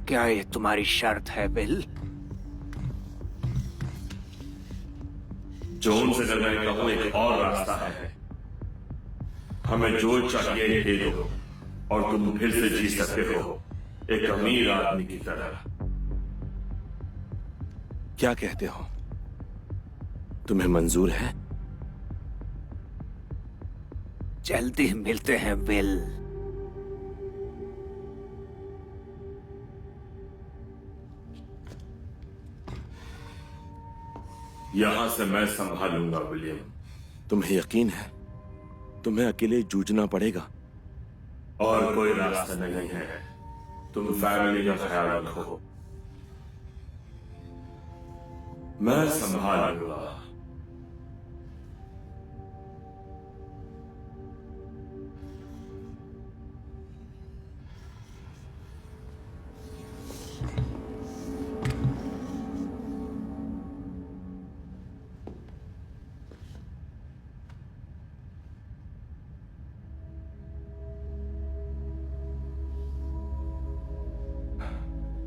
क्या ये तुम्हारी शर्त है बिल? जोन से डरने का वो एक और रास्ता है। हमें जो चाहिए दे दो और तुम फिर से जी सकते हो, एक अमीर आदमी की तरह। क्या कहते हो? तुम्हें मंजूर है? जल्दी मिलते हैं बिल। यहां से मैं संभालूंगा विलियम। तुम्हें यकीन है? तुम्हें अकेले जूझना पड़ेगा और कोई रास्ता नहीं है। तुम फैमिली का ख्याल रखो, मैं संभालूंगा।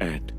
एड,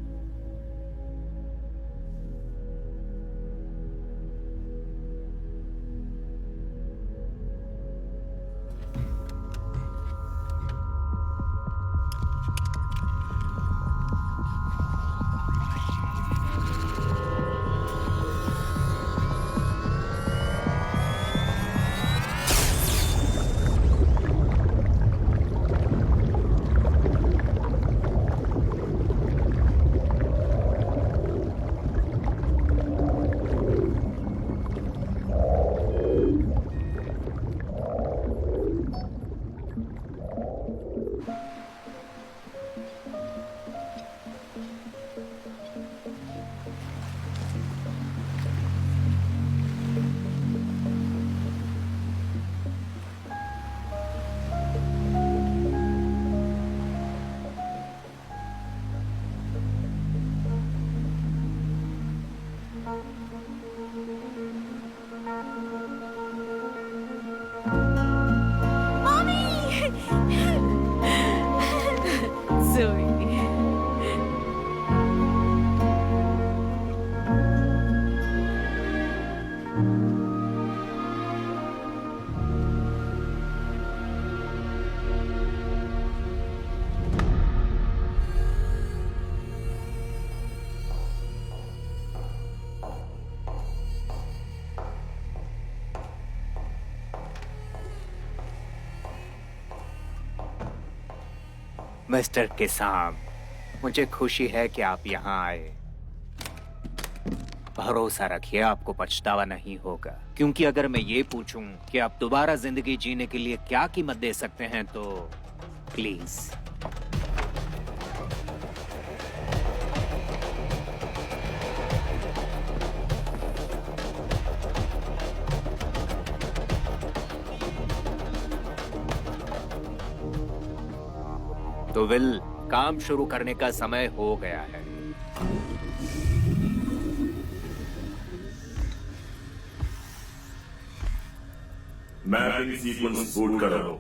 मिस्टर किसान, मुझे खुशी है कि आप यहाँ आए। भरोसा रखिए, आपको पछतावा नहीं होगा। क्योंकि अगर मैं ये पूछूं कि आप दोबारा जिंदगी जीने के लिए क्या कीमत दे सकते हैं, तो प्लीज। तो विल, काम शुरू करने का समय हो गया है। मैपिंग सीक्वेंस बूट करो।